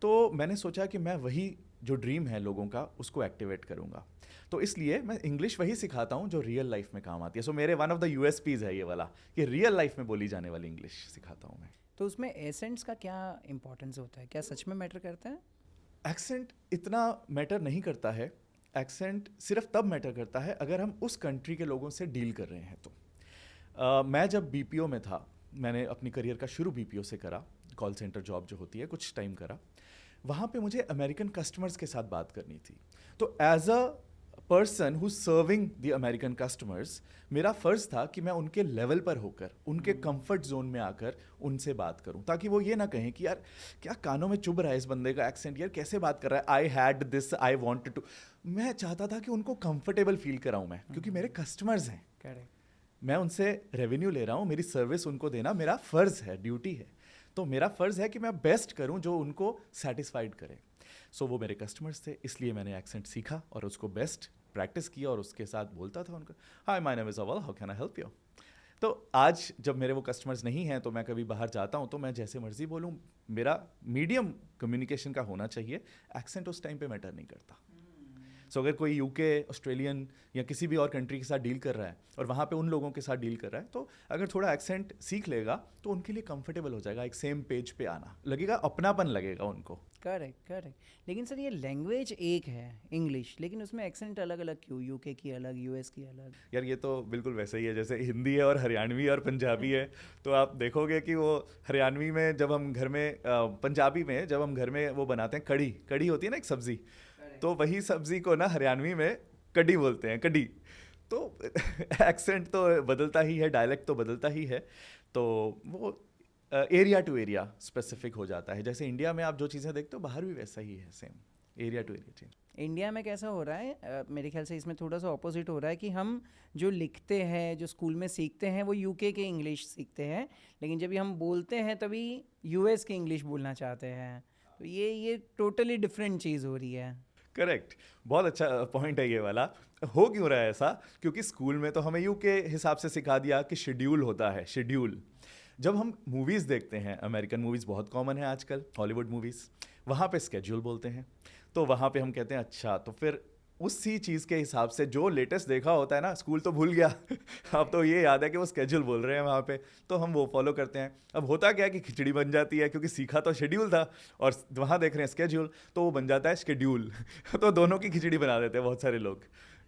तो मैंने सोचा कि मैं वही जो ड्रीम है लोगों का उसको एक्टिवेट करूंगा। तो इसलिए मैं इंग्लिश वही सिखाता हूँ जो रियल लाइफ में काम आती है। सो मेरे वन ऑफ द यूएसपीज है ये वाला कि रियल लाइफ में बोली जाने वाली इंग्लिश सिखाता हूँ मैं। तो उसमें एसेंट्स का क्या इंपॉर्टेंस होता है? क्या सच में मैटर करता है? एक्सेंट इतना मैटर नहीं करता है। एक्सेंट सिर्फ तब मैटर करता है अगर हम उस कंट्री के लोगों से डील कर रहे हैं। तो मैं जब बीपीओ में था, मैंने अपनी करियर का शुरू बीपीओ से करा, कॉल सेंटर जॉब जो होती है, कुछ टाइम करा। वहाँ पे मुझे अमेरिकन कस्टमर्स के साथ बात करनी थी। तो as a person who serving the American customers, मेरा फ़र्ज़ था कि मैं उनके लेवल पर होकर, उनके कंफर्ट जोन में आकर उनसे बात करूं, ताकि वो ये ना कहें कि यार क्या कानों में चुभ रहा है इस बंदे का एक्सेंट, यार कैसे बात कर रहा है, I had this, I wanted to. मैं चाहता था कि उनको कंफर्टेबल फील कराऊं मैं, क्योंकि मेरे कस्टमर्स हैं। करेक्ट। मैं उनसे रेवेन्यू ले रहा हूँ, मेरी सर्विस उनको देना मेरा फ़र्ज़ है, ड्यूटी है। तो मेरा फ़र्ज़ है कि मैं बेस्ट करूं जो उनको सेटिस्फाइड करे। सो वो मेरे कस्टमर्स थे, इसलिए मैंने एक्सेंट सीखा और उसको बेस्ट प्रैक्टिस किया और उसके साथ बोलता था उनको, hi my name is aval, how can I help you. तो आज जब मेरे वो कस्टमर्स नहीं हैं तो मैं कभी बाहर जाता हूँ तो मैं जैसे मर्जी बोलूँ, मेरा मीडियम कम्युनिकेशन का होना चाहिए, एक्सेंट उस टाइम पे मैटर नहीं करता। सो अगर कोई यूके, ऑस्ट्रेलियन या किसी भी और कंट्री के साथ डील कर रहा है और वहाँ पे उन लोगों के साथ डील कर रहा है, तो अगर थोड़ा एक्सेंट सीख लेगा तो उनके लिए कंफर्टेबल हो जाएगा, एक सेम पेज पे आना लगेगा, अपनापन लगेगा उनको। Correct correct. लेकिन सर ये लैंग्वेज एक है इंग्लिश, लेकिन उसमें एक्सेंट अलग अलग क्यों? यूके की अलग, यूएस की अलग। यार ये तो बिल्कुल वैसे ही है जैसे हिंदी है और हरियाणवी और पंजाबी है। तो आप देखोगे कि वो हरियाणवी में जब हम घर में पंजाबी में जब हम घर में वो बनाते हैं, कड़ी कड़ी होती है ना एक सब्जी, तो वही सब्जी को ना हरियाणवी में कड़ी बोलते हैं, कड़ी। तो एक्सेंट तो बदलता ही है, डायलेक्ट तो बदलता ही है, तो वो एरिया टू एरिया स्पेसिफिक हो जाता है। जैसे इंडिया में आप जो चीज़ें देखते हो बाहर भी वैसा ही है, same area to area change. India में कैसा हो रहा है, मेरे ख्याल से इसमें थोड़ा सा ऑपोजिट हो रहा है कि हम जो लिखते हैं, जो स्कूल में सीखते हैं, वो यूके के इंग्लिश सीखते हैं, लेकिन जब हम बोलते हैं तभी यूएस के इंग्लिश बोलना चाहते हैं। तो ये टोटली डिफरेंट चीज़ हो रही है। करेक्ट, बहुत अच्छा पॉइंट है ये वाला। हो क्यों रहा है ऐसा? क्योंकि स्कूल में तो हमें यू के हिसाब से सिखा दिया कि शेड्यूल होता है, शेड्यूल। जब हम मूवीज़ देखते हैं, अमेरिकन मूवीज़ बहुत कॉमन है आजकल, हॉलीवुड मूवीज़, वहाँ पे स्केड्यूल बोलते हैं। तो वहाँ पे हम कहते हैं अच्छा, तो फिर उसी चीज़ के हिसाब से जो लेटेस्ट देखा होता है ना, स्कूल तो भूल गया अब तो ये याद है कि वो स्केड्यूल बोल रहे हैं वहाँ पे, तो हम वो फॉलो करते हैं। अब होता क्या है कि खिचड़ी बन जाती है, क्योंकि सीखा तो शेड्यूल था और वहाँ देख रहे हैं स्केड्यूल, तो वो बन जाता है शेड्यूल तो दोनों की खिचड़ी बना देते हैं बहुत सारे लोग।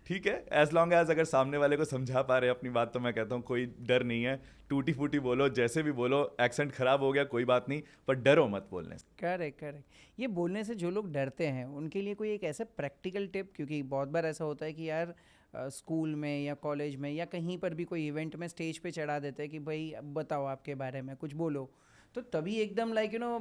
ठीक है, एज लॉन्ग एज अगर सामने वाले को समझा पा रहे हैं अपनी बात, तो मैं कहता हूँ कोई डर नहीं है, टूटी फूटी बोलो, जैसे भी बोलो, एक्सेंट खराब हो गया कोई बात नहीं, पर डरो मत बोलने से। Correct correct. ये बोलने से जो लोग डरते हैं उनके लिए कोई एक ऐसा प्रैक्टिकल टिप, क्योंकि बहुत बार ऐसा होता है कि यार स्कूल में या कॉलेज में या कहीं पर भी कोई इवेंट में स्टेज पे चढ़ा देते हैं कि भाई अब बताओ आपके बारे में कुछ बोलो, तो तभी एकदम लाइक हाँ,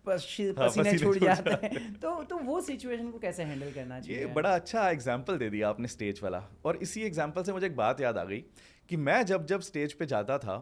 पसीने पसीने छूट छूट जाते जाते हैं। तो वो सिचुएशन को कैसे हैंडल करना ये चाहिए? बड़ा अच्छा एग्जाम्पल दे दिया आपने स्टेज वाला, और इसी एग्जाम्पल से मुझे एक बात याद आ गई कि मैं जब जब स्टेज पे जाता था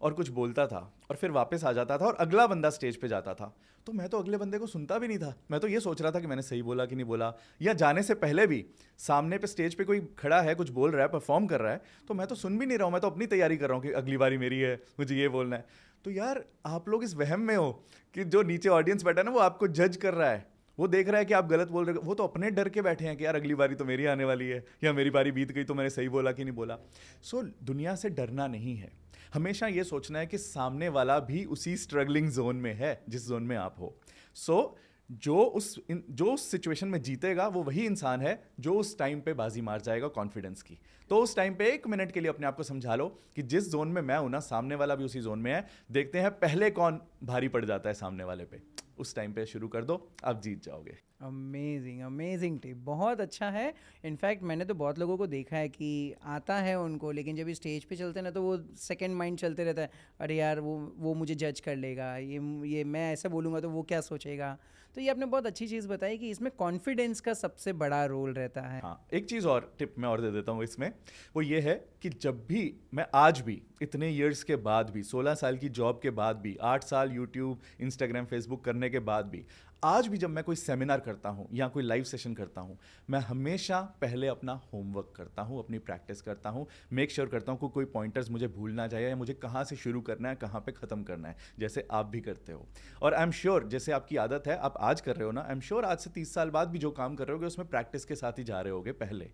और कुछ बोलता था और फिर वापस आ जाता था और अगला बंदा स्टेज पे जाता था, तो मैं तो अगले बंदे को सुनता भी नहीं था। मैं तो ये सोच रहा था कि मैंने सही बोला कि नहीं बोला, या जाने से पहले भी सामने पे स्टेज पे कोई खड़ा है, कुछ बोल रहा है, परफॉर्म कर रहा है, तो मैं तो सुन भी नहीं रहा हूँ, मैं तो अपनी तैयारी कर रहा हूँ कि अगली बारी मेरी है, मुझे ये बोलना है। तो यार आप लोग इस वहम में हो कि जो नीचे ऑडियंस बैठा है ना, वो आपको जज कर रहा है, वो देख रहा है कि आप गलत बोल रहे हो, वो तो अपने डर के बैठे हैं कि यार अगली बारी तो मेरी आने वाली है, या मेरी बारी बीत गई तो मैंने सही बोला कि नहीं बोला। सो दुनिया से डरना नहीं है, हमेशा ये सोचना है कि सामने वाला भी उसी स्ट्रगलिंग जोन में है जिस जोन में आप हो। सो जो उस सिचुएशन में जीतेगा वो वही इंसान है जो उस टाइम पे बाजी मार जाएगा कॉन्फिडेंस की। तो उस टाइम पे 1 मिनट के लिए अपने आप को समझा लो कि जिस जोन में मैं हूं ना, सामने वाला भी उसी जोन में है, देखते हैं पहले कौन भारी पड़ जाता है सामने वाले पे। उस टाइम पे शुरू कर दो, आप जीत जाओगे। अमेजिंग अमेजिंग टिप, बहुत अच्छा है। इनफैक्ट मैंने तो बहुत लोगों को देखा है कि आता है उनको, लेकिन जब स्टेज पे चलते हैं ना तो वो सेकंड माइंड चलते रहता है, अरे यार वो मुझे जज कर लेगा, ये मैं ऐसा बोलूँगा तो वो क्या सोचेगा। तो ये आपने बहुत अच्छी चीज़ बताई कि इसमें कॉन्फिडेंस का सबसे बड़ा रोल रहता है। हाँ, एक चीज़ और टिप मैं और दे देता हूँ इसमें, वो ये है कि जब भी मैं आज भी इतने इयर्स के बाद भी, 16 साल की जॉब के बाद भी, 8 साल यूट्यूब, इंस्टाग्राम, फेसबुक करने के बाद भी, आज भी जब मैं कोई सेमिनार करता हूँ या कोई लाइव सेशन करता हूँ, मैं हमेशा पहले अपना होमवर्क करता हूँ, अपनी प्रैक्टिस करता हूँ, मेक श्योर करता हूँ कि कोई पॉइंटर्स मुझे भूल ना जाए, या मुझे कहाँ से शुरू करना है, कहाँ पे ख़त्म करना है, जैसे आप भी करते हो। और आई एम श्योर जैसे आपकी आदत है, आप आज कर रहे हो ना, आई एम श्योर आज से 30 साल बाद भी जो काम कर रहे होगे उसमें प्रैक्टिस के साथ ही जा रहे होगे पहले।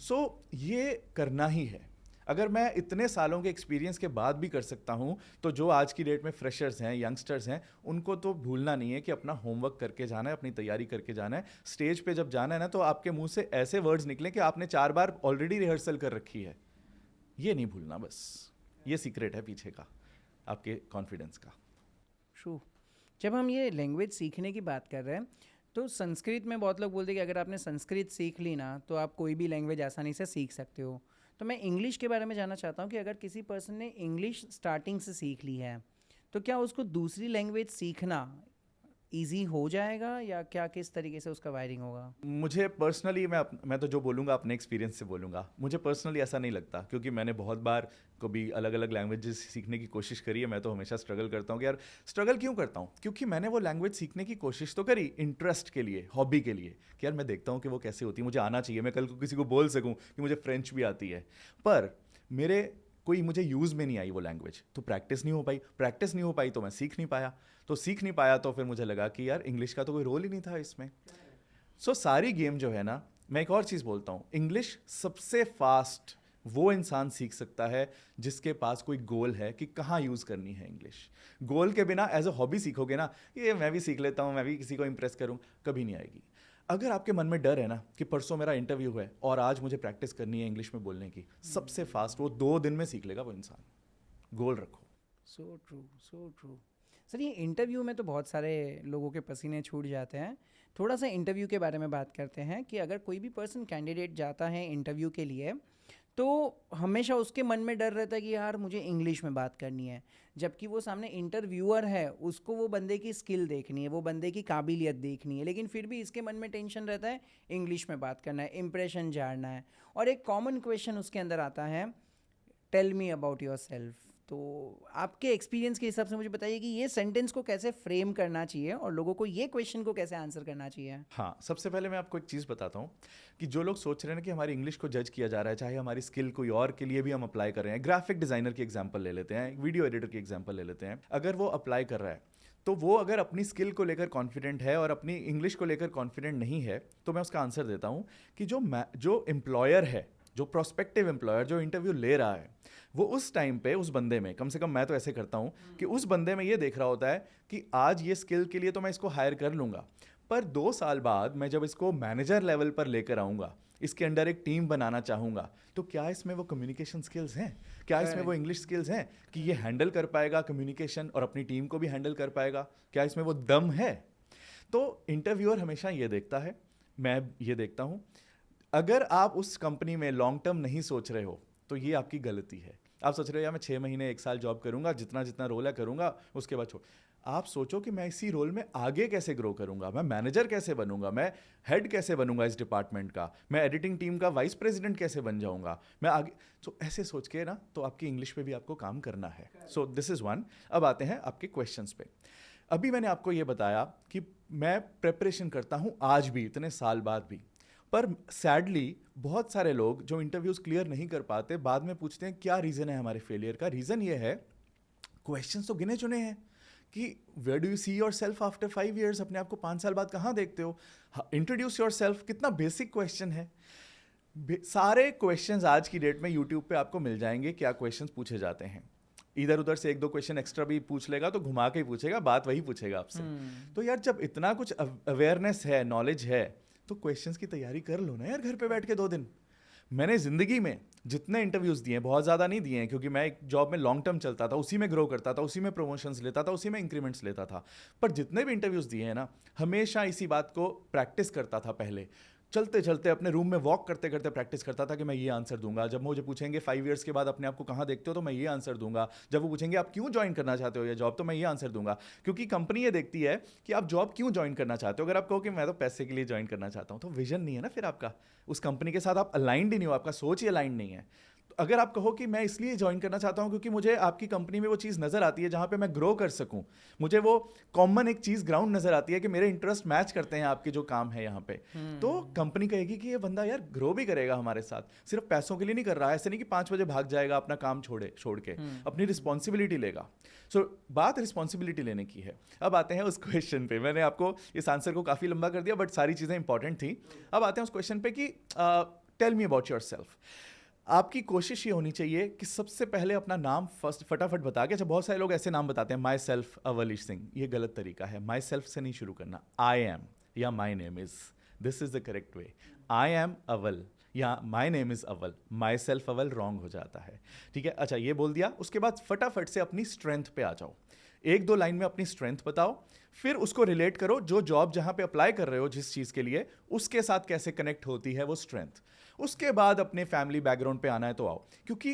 सो ये करना ही है। अगर मैं इतने सालों के एक्सपीरियंस के बाद भी कर सकता हूँ, तो जो आज की डेट में फ्रेशर्स हैं, यंगस्टर्स हैं, उनको तो भूलना नहीं है कि अपना होमवर्क करके जाना है, अपनी तैयारी करके जाना है। स्टेज पे जब जाना है ना, तो आपके मुंह से ऐसे वर्ड्स निकले कि आपने 4 बार ऑलरेडी रिहर्सल कर रखी है। ये नहीं भूलना, बस ये सीक्रेट है पीछे का आपके कॉन्फिडेंस का। ट्रू। जब हम ये लैंग्वेज सीखने की बात कर रहे हैं, तो संस्कृत में बहुत लोग बोलते हैं कि अगर आपने संस्कृत सीख ली ना तो आप कोई भी लैंग्वेज आसानी से सीख सकते हो। तो मैं इंग्लिश के बारे में जानना चाहता हूँ कि अगर किसी पर्सन ने इंग्लिश स्टार्टिंग से सीख ली है, तो क्या उसको दूसरी लैंग्वेज सीखना इजी हो जाएगा या क्या, किस तरीके से उसका वायरिंग होगा? मुझे पर्सनली मैं तो जो बोलूँगा अपने एक्सपीरियंस से बोलूँगा, मुझे पर्सनली ऐसा नहीं लगता, क्योंकि मैंने बहुत बार कभी अलग अलग लैंग्वेजेस सीखने की कोशिश करी है। मैं तो हमेशा स्ट्रगल करता हूँ कि यार स्ट्रगल क्यों करता हूँ, क्योंकि मैंने वो लैंग्वेज सीखने की कोशिश तो करी इंटरेस्ट के लिए, हॉबी के लिए, कि यार मैं देखता हूँ कि वो कैसे होती है, मुझे आना चाहिए, मैं कल को किसी को बोल सकूँ कि मुझे फ्रेंच भी आती है। पर मेरे कोई मुझे यूज़ में नहीं आई वो लैंग्वेज, तो प्रैक्टिस नहीं हो पाई तो मैं सीख नहीं पाया, तो फिर मुझे लगा कि यार इंग्लिश का तो कोई रोल ही नहीं था इसमें। सारी गेम जो है ना, मैं एक और चीज़ बोलता हूँ, इंग्लिश सबसे फास्ट वो इंसान सीख सकता है जिसके पास कोई गोल है कि कहाँ यूज़ करनी है इंग्लिश। गोल के बिना एज अ हॉबी सीखोगे ना, ये मैं भी सीख लेता हूँ, मैं भी किसी को इम्प्रेस करूँ, कभी नहीं आएगी। अगर आपके मन में डर है ना कि परसों मेरा इंटरव्यू है और आज मुझे प्रैक्टिस करनी है इंग्लिश में बोलने की, सबसे फास्ट वो 2 दिन में सीख लेगा वो इंसान। गोल रखो। सो ट्रू, सो ट्रू। सर, ये इंटरव्यू में तो बहुत सारे लोगों के पसीने छूट जाते हैं। थोड़ा सा इंटरव्यू के बारे में बात करते हैं कि अगर कोई भी पर्सन कैंडिडेट जाता है इंटरव्यू के लिए, तो हमेशा उसके मन में डर रहता है कि यार मुझे इंग्लिश में बात करनी है, जबकि वो सामने इंटरव्यूअर है, उसको वो बंदे की स्किल देखनी है, वो बंदे की काबिलियत देखनी है, लेकिन फिर भी इसके मन में टेंशन रहता है इंग्लिश में बात करना है, इंप्रेशन झाड़ना है। और एक कॉमन क्वेश्चन उसके अंदर आता है, tell me about yourself. तो आपके एक्सपीरियंस के हिसाब से मुझे बताइए कि ये सेंटेंस को कैसे फ्रेम करना चाहिए और लोगों को ये क्वेश्चन को कैसे आंसर करना चाहिए? हाँ, सबसे पहले मैं आपको एक चीज़ बताता हूँ कि जो लोग सोच रहे हैं ना कि हमारी इंग्लिश को जज किया जा रहा है, चाहे हमारी स्किल कोई और के लिए भी हम अप्लाई कर रहे हैं, ग्राफिक डिज़ाइनर की एग्जांपल ले लेते हैं, वीडियो एडिटर की एग्जांपल ले लेते हैं, अगर वो अप्लाई कर रहा है तो वो अगर अपनी स्किल को लेकर कॉन्फिडेंट है और अपनी इंग्लिश को लेकर कॉन्फिडेंट नहीं है, तो मैं उसका आंसर देता हूँ कि जो एम्प्लॉयर है, जो प्रोस्पेक्टिव एम्प्लॉयर जो इंटरव्यू ले रहा है, वो उस टाइम पे उस बंदे में, कम से कम मैं तो ऐसे करता हूँ कि उस बंदे में ये देख रहा होता है कि आज ये स्किल के लिए तो मैं इसको हायर कर लूँगा, पर 2 साल बाद मैं जब इसको मैनेजर लेवल पर लेकर आऊँगा, इसके अंडर एक टीम बनाना चाहूँगा, तो क्या इसमें वो कम्युनिकेशन स्किल्स हैं, क्या इसमें वो इंग्लिश स्किल्स हैं कि ये हैंडल कर पाएगा कम्युनिकेशन और अपनी टीम को भी हैंडल कर पाएगा, क्या इसमें वो दम है? तो इंटरव्यूअर हमेशा ये देखता है, मैं ये देखता हूँ। अगर आप उस कंपनी में लॉन्ग टर्म नहीं सोच रहे हो तो ये आपकी गलती है। आप सोच रहे हो यार मैं 6 महीने 1 साल जॉब करूंगा, जितना जितना रोल है करूंगा, उसके बाद छोड़। आप सोचो कि मैं इसी रोल में आगे कैसे ग्रो करूंगा, मैं मैनेजर कैसे बनूंगा, मैं हेड कैसे बनूंगा इस डिपार्टमेंट का, मैं एडिटिंग टीम का वाइस प्रेसिडेंट कैसे बन जाऊंगा, मैं आगे। तो ऐसे सोच के ना, तो आपकी इंग्लिश पे भी आपको काम करना है। So this is one. अब आते हैं आपके क्वेश्चंस पे। अभी मैंने आपको ये बताया कि मैं प्रेपरेशन करता हूँ आज भी, इतने साल बाद भी, पर सैडली बहुत सारे लोग जो इंटरव्यूज क्लियर नहीं कर पाते, बाद में पूछते हैं क्या रीज़न है हमारे फेलियर का। रीज़न ये है, क्वेश्चंस तो गिने चुने हैं कि where do you see yourself after 5 years, अपने आप को 5 साल बाद कहाँ देखते हो, इंट्रोड्यूस योर सेल्फ, कितना बेसिक क्वेश्चन है। सारे क्वेश्चंस आज की डेट में यूट्यूब पे आपको मिल जाएंगे, क्या क्वेश्चंस पूछे जाते हैं। इधर उधर से 1-2 क्वेश्चन एक्स्ट्रा भी पूछ लेगा तो घुमा के ही पूछेगा, बात वही पूछेगा आपसे। तो यार जब इतना कुछ अवेयरनेस है, नॉलेज है, तो क्वेश्चंस की तैयारी कर लो ना यार घर पे बैठ के 2 दिन। मैंने ज़िंदगी में जितने इंटरव्यूज़ दिए हैं, बहुत ज़्यादा नहीं दिए हैं क्योंकि मैं एक जॉब में लॉन्ग टर्म चलता था, उसी में ग्रो करता था, उसी में प्रमोशंस लेता था, उसी में इंक्रीमेंट्स लेता था, पर जितने भी इंटरव्यूज़ दिए हैं ना, हमेशा इसी बात को प्रैक्टिस करता था। पहले चलते चलते अपने रूम में वॉक करते करते प्रैक्टिस करता था कि मैं ये आंसर दूंगा। जब मुझे पूछेंगे 5 years के बाद अपने आप को कहाँ देखते हो, तो मैं ये आंसर दूंगा। जब वो पूछेंगे आप क्यों ज्वाइन करना चाहते हो ये जॉब, तो मैं ये आंसर दूंगा, क्योंकि कंपनी ये देखती है कि आप जॉब क्यों ज्वाइन करना चाहते हो। अगर आप कहो कि मैं तो पैसे के लिए ज्वाइन करना चाहता हूँ, तो विजन नहीं है ना फिर आपका, उस कंपनी के साथ आप अलाइंड ही नहीं हो, आपका सोच ही अलाइंड नहीं है। अगर आप कहो कि मैं इसलिए ज्वाइन करना चाहता हूं क्योंकि मुझे आपकी कंपनी में वो चीज़ नज़र आती है जहां पे मैं ग्रो कर सकूं, मुझे वो कॉमन एक चीज़ ग्राउंड नज़र आती है कि मेरे इंटरेस्ट मैच करते हैं आपके जो काम है यहाँ पे, तो कंपनी कहेगी कि ये बंदा यार ग्रो भी करेगा हमारे साथ, सिर्फ पैसों के लिए नहीं कर रहा है। ऐसे नहीं कि 5 बजे भाग जाएगा अपना काम छोड़ के, अपनी रिस्पॉन्सिबिलिटी लेगा। सो बात रिस्पॉन्सिबिलिटी लेने की है। अब आते हैं उस क्वेश्चन पे। मैंने आपको इस आंसर को काफ़ी लंबा कर दिया, बट सारी चीज़ें इंपॉर्टेंट थी। अब आते हैं उस क्वेश्चन पे कि tell me about yourself. आपकी कोशिश ये होनी चाहिए कि सबसे पहले अपना नाम फटाफट बता के। अच्छा, बहुत सारे लोग ऐसे नाम बताते हैं, माई सेल्फ अवलिश सिंह, ये गलत तरीका है। माई सेल्फ से नहीं शुरू करना, आई एम या my name is, this is the correct way. I am Awal या my name is Awal, myself Awal wrong हो जाता है, ठीक है। अच्छा, ये बोल दिया, उसके बाद फटाफट से अपनी स्ट्रेंथ पे आ जाओ। 1-2 लाइन में अपनी स्ट्रेंथ बताओ, फिर उसको रिलेट करो जो जॉब जहां पे अप्लाई कर रहे हो जिस चीज़ के लिए, उसके साथ कैसे कनेक्ट होती है वो स्ट्रेंथ। उसके बाद अपने फैमिली बैकग्राउंड पे आना है तो आओ, क्योंकि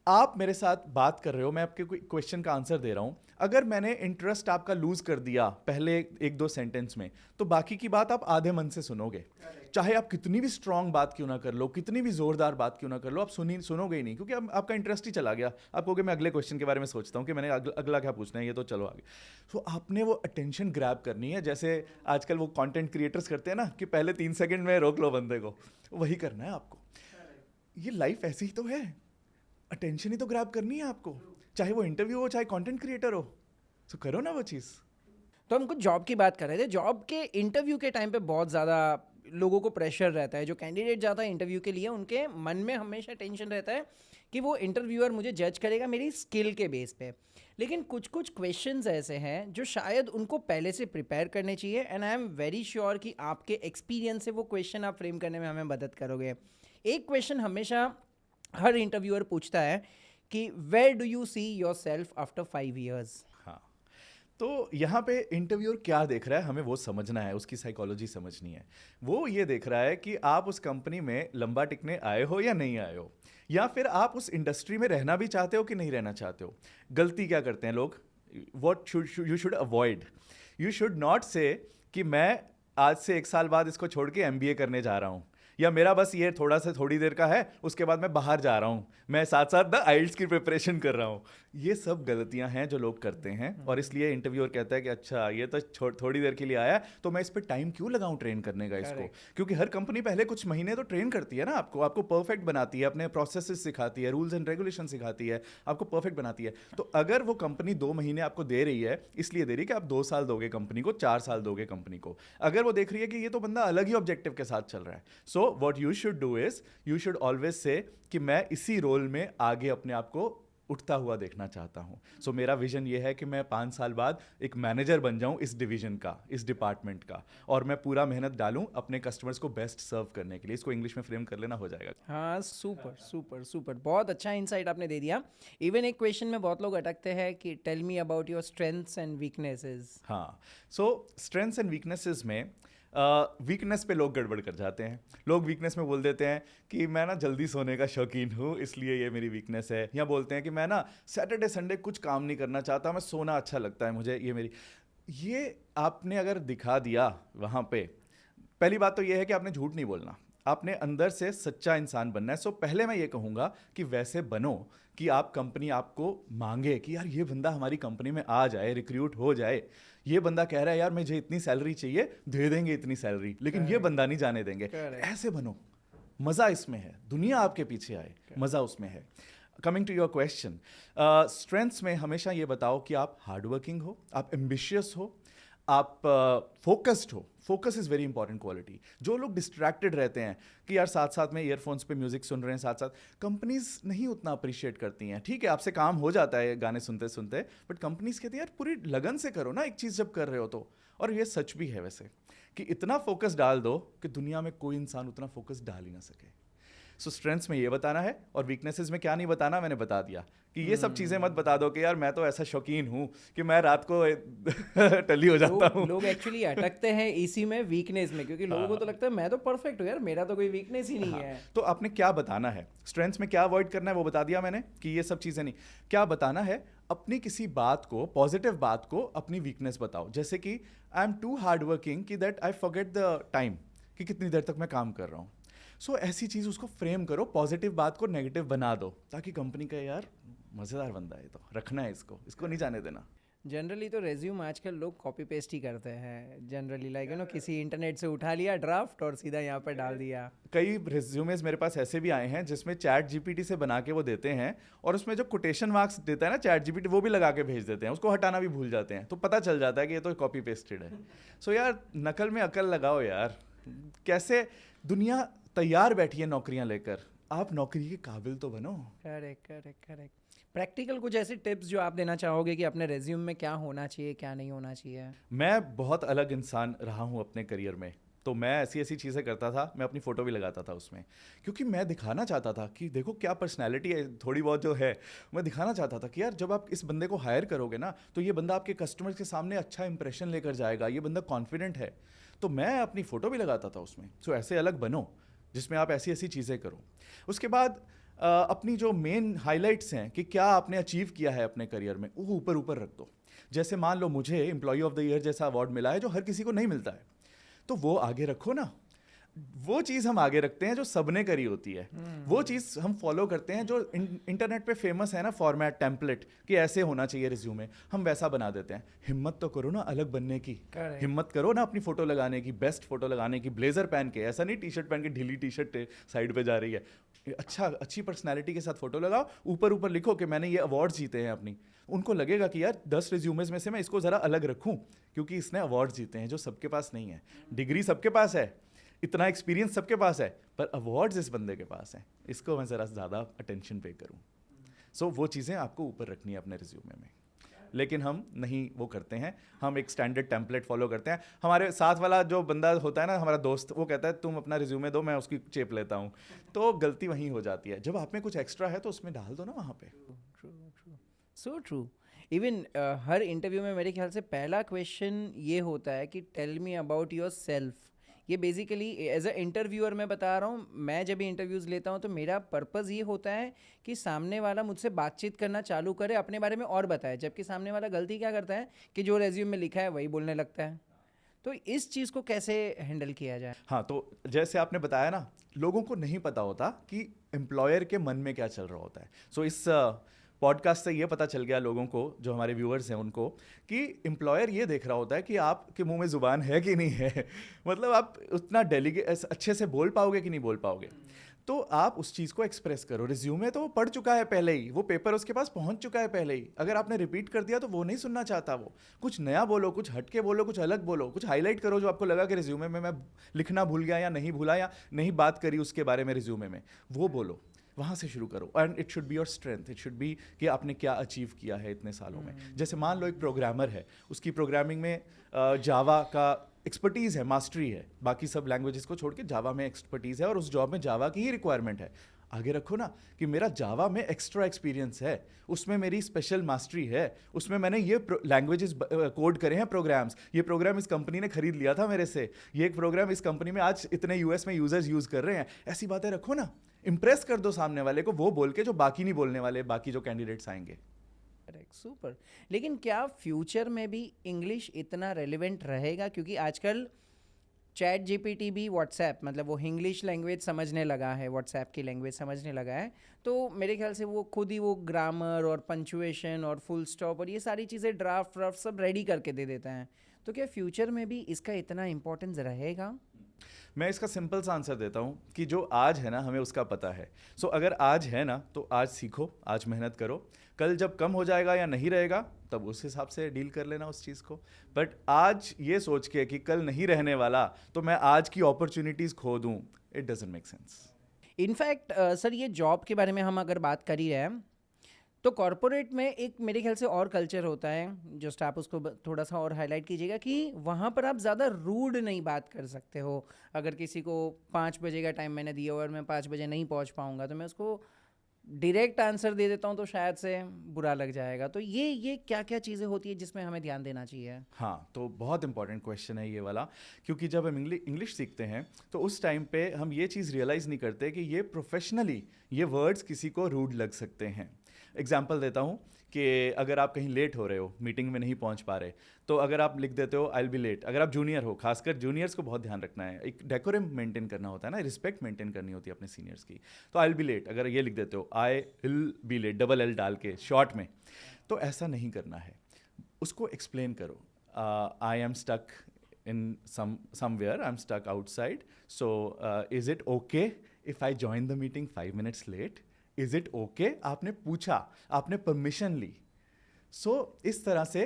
आप मेरे साथ बात कर रहे हो, मैं आपके कोई क्वेश्चन का आंसर दे रहा हूं, अगर मैंने इंटरेस्ट आपका लूज कर दिया पहले एक दो सेंटेंस में, तो बाकी की बात आप आधे मन से सुनोगे। चाहे आप कितनी भी स्ट्रांग बात क्यों ना कर लो, कितनी भी जोरदार बात क्यों ना कर लो, आप सुनोगे ही नहीं, क्योंकि आपका इंटरेस्ट ही चला गया। आप कहोगे मैं अगले क्वेश्चन के बारे में सोचता हूँ कि मैंने अगला क्या पूछना है, ये तो चलो आगे। सो आपने वो अटेंशन ग्रैब करनी है, जैसे आजकल वो कंटेंट क्रिएटर्स करते हैं ना कि पहले 3 सेकंड में रोक लो बंदे को, वही करना है आपको। ये लाइफ ऐसी ही तो है, अटेंशन ही तो ग्रैब करनी है आपको, चाहे वो इंटरव्यू हो चाहे कंटेंट क्रिएटर हो। सो करो ना वो चीज़। तो हम कुछ जॉब की बात कर रहे थे। जॉब के इंटरव्यू के टाइम पे बहुत ज़्यादा लोगों को प्रेशर रहता है। जो कैंडिडेट जाता है इंटरव्यू के लिए, उनके मन में हमेशा टेंशन रहता है कि वो इंटरव्यूअर मुझे जज करेगा मेरी स्किल के बेस पे। लेकिन कुछ कुछ क्वेश्चंस ऐसे हैं जो शायद उनको पहले से प्रिपेयर करने चाहिए, and I am very sure कि आपके एक्सपीरियंस से वो क्वेश्चन आप फ्रेम करने में हमें मदद करोगे। एक क्वेश्चन हमेशा हर इंटरव्यूअर पूछता है कि where do you see yourself after 5 years। हाँ, तो यहाँ पे इंटरव्यूअर क्या देख रहा है हमें वो समझना है, उसकी साइकोलॉजी समझनी है। वो ये देख रहा है कि आप उस कंपनी में लंबा टिकने आए हो या नहीं आए हो, या फिर आप उस इंडस्ट्री में रहना भी चाहते हो कि नहीं रहना चाहते हो। गलती क्या करते हैं लोग, what you should avoid, you should not से कि मैं आज से 1 साल बाद इसको छोड़ के MBA करने जा रहा हूँ, या मेरा बस ये थोड़ी देर का है, उसके बाद मैं बाहर जा रहा हूँ, मैं साथ साथ द IELTS की प्रिपरेशन कर रहा हूँ। ये सब गलतियां हैं जो लोग करते हैं, और इसलिए इंटरव्यूअर कहता है कि अच्छा ये तो थोड़ी देर के लिए आया, तो मैं इस पर टाइम क्यों लगाऊं ट्रेन करने का इसको। क्योंकि हर कंपनी पहले कुछ महीने तो ट्रेन करती है ना आपको परफेक्ट बनाती है, अपने प्रोसेसेस सिखाती है, रूल्स एंड रेगुलेशन सिखाती है, आपको परफेक्ट बनाती है। तो अगर वो कंपनी 2 महीने आपको दे रही है, इसलिए दे रही है कि आप 2 साल दोगे कंपनी को, 4 साल दोगे कंपनी को। अगर वो देख रही है कि ये तो बंदा अलग ही ऑब्जेक्टिव के साथ चल रहा है, so what you should do is you should always say कि मैं इसी रोल में आगे अपने आप को उठता हुआ देखना चाहता हूँ। सो मेरा विजन ये है कि मैं 5 साल बाद एक मैनेजर बन जाऊँ इस डिवीजन का, इस डिपार्टमेंट का, और मैं पूरा मेहनत डालूँ अपने कस्टमर्स को बेस्ट सर्व करने के लिए। इसको इंग्लिश में फ्रेम कर लेना हो जाएगा। हाँ, सुपर सुपर सुपर, बहुत अच्छा इंसाइट आपने दे दिया। इवन एक क्वेश्चन में बहुत लोग अटकते हैं कि tell me about your strengths and weaknesses. हाँ, सो स्ट्रेंथ्स एंड वीकनेसेस में वीकनेस पे लोग गड़बड़ कर जाते हैं। लोग वीकनेस में बोल देते हैं कि मैं ना जल्दी सोने का शौकीन हूँ, इसलिए ये मेरी वीकनेस है। या बोलते हैं कि मैं ना सैटरडे संडे कुछ काम नहीं करना चाहता, मैं सोना अच्छा लगता है मुझे, ये मेरी। ये आपने अगर दिखा दिया वहाँ पे, पहली बात तो ये है कि आपने झूठ नहीं बोलना, आपने अंदर से सच्चा इंसान बनना है। सो पहले मैं ये कहूँगा कि वैसे बनो कि आप कंपनी आपको मांगे कि यार ये बंदा हमारी कंपनी में आ जाए, रिक्रूट हो जाए। ये बंदा कह रहा है यार मुझे इतनी सैलरी चाहिए, दे देंगे इतनी सैलरी, लेकिन ये बंदा नहीं जाने देंगे। ऐसे बनो, मज़ा इसमें है, दुनिया आपके पीछे आए, मज़ा उसमें है। Coming to your question, strengths में हमेशा ये बताओ कि आप हार्ड वर्किंग हो, आप एम्बिशियस हो, आप फोकस्ड हो। Focus is very important quality. जो लोग डिस्ट्रैक्टेड रहते हैं कि यार साथ साथ में ईयरफोन्स पे म्यूजिक सुन रहे हैं, साथ साथ, कंपनीज नहीं उतना अप्रिशिएट करती हैं। ठीक है, आपसे काम हो जाता है गाने सुनते सुनते, बट कंपनीज कहती है यार पूरी लगन से करो ना एक चीज़ जब कर रहे हो तो। और ये सच भी है वैसे, कि इतना फोकस डाल दो कि दुनिया में कोई इंसान उतना फोकस डाल ही ना सके। सो स्ट्रेंथ्स में ये बताना है, और वीकनेसेस में क्या नहीं बताना मैंने बता दिया कि ये सब चीज़ें मत बता दो कि यार मैं तो ऐसा शौकीन हूँ कि मैं रात को टली हो जाता हूँ। लोग एक्चुअली अटकते हैं इसी में, वीकनेस में, क्योंकि लोगों को तो लगता है मैं तो परफेक्ट हूँ यार, मेरा तो कोई वीकनेस ही नहीं है। तो आपने क्या बताना है, स्ट्रेंथ्स में क्या अवॉइड करना है वो बता दिया मैंने कि ये सब चीज़ें नहीं। क्या बताना है, अपनी किसी बात को, पॉजिटिव बात को अपनी वीकनेस बताओ। जैसे कि I am too hard working कि that I forget the time, कि कितनी देर तक मैं काम कर रहा हूँ। सो ऐसी चीज़ उसको फ्रेम करो, पॉजिटिव बात को नेगेटिव बना दो, ताकि कंपनी का यार मज़ेदार बंदा है, तो रखना है इसको नहीं जाने देना। जनरली तो रेज्यूम आजकल लोग कॉपी पेस्ट ही करते हैं जनरली, लाइक यू नो किसी इंटरनेट से उठा लिया ड्राफ्ट और सीधा यहाँ पर डाल दिया। कई रिज्यूमेज मेरे पास ऐसे भी आए हैं जिसमें चैट जीपीटी से बना के वो देते हैं, और उसमें जो कोटेशन मार्क्स देता है ना चैट जीपीटी, वो भी लगा के भेज देते हैं, उसको हटाना भी भूल जाते हैं, तो पता चल जाता है कि ये तो कॉपी पेस्टेड है। सो यार नकल में अकल लगाओ यार। कैसे दुनिया तैयार बैठी है नौकरियां लेकर, आप नौकरी के काबिल तो बनो। Correct correct correct. प्रैक्टिकल कुछ ऐसे टिप्स जो आप देना चाहोगे कि अपने रेज्यूम में क्या होना चाहिए, क्या नहीं होना चाहिए? मैं बहुत अलग इंसान रहा हूँ अपने करियर में, तो मैं ऐसी ऐसी चीज़ें करता था, मैं अपनी फ़ोटो भी लगाता था उसमें, क्योंकि मैं दिखाना चाहता था कि देखो क्या पर्सनैलिटी है, थोड़ी बहुत जो है मैं दिखाना चाहता था कि यार जब आप इस बंदे को हायर करोगे ना, तो ये बंदा आपके कस्टमर्स के सामने अच्छा इंप्रेशन लेकर जाएगा, ये बंदा कॉन्फिडेंट है। तो मैं अपनी फ़ोटो भी लगाता था उसमें। सो ऐसे अलग बनो जिसमें आप ऐसी ऐसी चीज़ें करो। उसके बाद अपनी जो मेन हाइलाइट्स हैं कि क्या आपने अचीव किया है अपने करियर में, वो ऊपर ऊपर रख दो। जैसे मान लो मुझे एम्प्लॉय ऑफ द ईयर जैसा अवार्ड मिला है जो हर किसी को नहीं मिलता है, तो वो आगे रखो ना। वो चीज़ हम आगे रखते हैं जो सबने करी होती है। वो चीज़ हम फॉलो करते हैं जो इंटरनेट पे फेमस है ना, फॉर्मेट टेम्पलेट कि ऐसे होना चाहिए रिज्यूमे, हम वैसा बना देते हैं। हिम्मत तो करो ना अलग बनने की, हिम्मत करो ना अपनी फोटो लगाने की, बेस्ट फोटो लगाने की, ब्लेजर पहन के, ऐसा नहीं टी शर्ट पहन के ढीली टी शर्ट साइड पे जा रही है। अच्छी पर्सनैलिटी के साथ फोटो लगाओ, ऊपर ऊपर लिखो कि मैंने ये अवार्ड जीते हैं अपनी। उनको लगेगा कि यार 10 रिज्यूमेज में से मैं इसको ज़रा अलग रखूं क्योंकि इसने अवार्ड जीते हैं जो सबके पास नहीं है। डिग्री सबके पास है, इतना एक्सपीरियंस सबके पास है, पर अवार्ड्स इस बंदे के पास हैं, इसको मैं ज़रा ज़्यादा अटेंशन पे करूं। सो वो चीज़ें आपको ऊपर रखनी है अपने रिज्यूमे में, लेकिन हम नहीं वो करते हैं। हम एक स्टैंडर्ड टेम्पलेट फॉलो करते हैं। हमारे साथ वाला जो बंदा होता है ना, हमारा दोस्त, वो कहता है तुम अपना रिज्यूमे दो, मैं उसकी चेप लेता हूँ। तो गलती वहीं हो जाती है। जब आप में कुछ एक्स्ट्रा है तो उसमें डाल दो ना वहाँ पे। So true. इवन हर इंटरव्यू में मेरे ख्याल से पहला क्वेश्चन ये होता है कि tell me about yourself. ये बेसिकली एज अ इंटरव्यूअर मैं बता रहा हूँ, मैं जब भी इंटरव्यूज़ लेता हूँ तो मेरा पर्पज़ ये होता है कि सामने वाला मुझसे बातचीत करना चालू करे, अपने बारे में और बताए, जबकि सामने वाला गलती क्या करता है कि जो रेज्यूम में लिखा है वही बोलने लगता है। तो इस चीज़ को कैसे हैंडल किया जाए? हाँ, तो जैसे आपने बताया ना, लोगों को नहीं पता होता कि एम्प्लॉयर के मन में क्या चल रहा होता है। सो इस पॉडकास्ट से ये पता चल गया लोगों को, जो हमारे व्यूअर्स हैं उनको, कि एम्प्लॉयर ये देख रहा होता है कि आपके मुंह में ज़ुबान है कि नहीं है। मतलब आप उतना अच्छे से बोल पाओगे कि नहीं बोल पाओगे। तो आप उस चीज़ को एक्सप्रेस करो। रिज्यूमे तो वो पढ़ चुका है पहले ही, वो पेपर उसके पास पहुंच चुका है पहले ही। अगर आपने रिपीट कर दिया तो वो नहीं सुनना चाहता। वो कुछ नया बोलो, कुछ हटके बोलो, कुछ अलग बोलो, कुछ हाईलाइट करो जो आपको लगा कि रिज्यूमे में मैं लिखना भूल गया या नहीं भूला या नहीं बात करी उसके बारे में रिज्यूमे में, वो बोलो। वहाँ से शुरू करो। And it should be your strength, it should be कि आपने क्या अचीव किया है इतने सालों में। जैसे मान लो एक प्रोग्रामर है, उसकी प्रोग्रामिंग में जावा का एक्सपर्टीज़ है, मास्टरी है, बाकी सब लैंग्वेजेस को छोड़ के जावा में एक्सपर्टीज़ है और उस जॉब में जावा की ही रिक्वायरमेंट है। आगे रखो ना कि मेरा जावा में एक्स्ट्रा एक्सपीरियंस है, उसमें मेरी स्पेशल मास्टरी है, उसमें मैंने ये लैंग्वेजेस कोड करे हैं प्रोग्राम्स, ये प्रोग्राम इस कंपनी ने खरीद लिया था मेरे से, ये एक प्रोग्राम इस कंपनी में आज इतने यूएस में यूजर्स यूज़ कर रहे हैं। ऐसी बातें रखो ना, इम्प्रेस कर दो सामने वाले को वो बोल के जो बाकी नहीं बोलने वाले, बाकी जो कैंडिडेट्स आएंगे। Correct, super. लेकिन क्या फ्यूचर में भी इंग्लिश इतना रेलिवेंट रहेगा? क्योंकि आजकल चैट जीपीटी भी व्हाट्सएप, मतलब वो इंग्लिश लैंग्वेज समझने लगा है, व्हाट्सएप की लैंग्वेज समझने लगा है। तो मेरे ख्याल से वो खुद ही वो ग्रामर और पंचुएशन और फुल स्टॉप और ये सारी चीज़ें ड्राफ्ट सब रेडी करके दे देते हैं। तो क्या फ्यूचर में भी इसका इतना इम्पोर्टेंस रहेगा? मैं इसका सिंपल सा आंसर देता हूँ कि जो आज है ना, हमें उसका पता है। सो अगर आज है ना तो आज सीखो, आज मेहनत करो। कल जब कम हो जाएगा या नहीं रहेगा तब उस हिसाब से डील कर लेना उस चीज़ को। बट आज ये सोच के कि कल नहीं रहने वाला तो मैं आज की अपॉर्चुनिटीज़ खो दूँ, it doesn't make sense. In fact sir, ये जॉब के बारे में हम अगर बात कर ही रहे हैं तो कॉरपोरेट में एक मेरे ख्याल से और कल्चर होता है, जस्ट आप उसको थोड़ा सा और हाईलाइट कीजिएगा कि वहाँ पर आप ज़्यादा रूड नहीं बात कर सकते हो। अगर किसी को 5 बजे का टाइम मैंने दिया और मैं 5 बजे नहीं पहुँच पाऊँगा तो मैं उसको डायरेक्ट आंसर दे देता हूँ तो शायद से बुरा लग जाएगा। तो ये क्या क्या चीज़ें होती है जिसमें हमें ध्यान देना चाहिए? हाँ, तो बहुत इंपॉर्टेंट क्वेश्चन है ये वाला, क्योंकि जब हम इंग्लिश सीखते हैं तो उस टाइम पे हम ये चीज़ रियलाइज़ नहीं करते कि ये प्रोफेशनली ये वर्ड्स किसी को रूड लग सकते हैं। एग्जाम्पल देता हूँ कि अगर आप कहीं लेट हो रहे हो, मीटिंग में नहीं पहुँच पा रहे, तो अगर आप लिख देते हो आई विल बी लेट। अगर आप जूनियर हो, खासकर जूनियर्स को बहुत ध्यान रखना है, एक डेकोरम मेंटेन करना होता है ना, रिस्पेक्ट मेंटेन करनी होती है अपने सीनियर्स की। तो आई विल बी लेट, अगर ये लिख देते हो I will be late double L डाल के शॉर्ट में, तो ऐसा नहीं करना है। उसको एक्सप्लेन करो, I am stuck in somewhere, I am stuck outside, so is it okay if I join the meeting 5 minutes लेट? Is it okay? आपने पूछा, आपने परमिशन ली। सो इस तरह से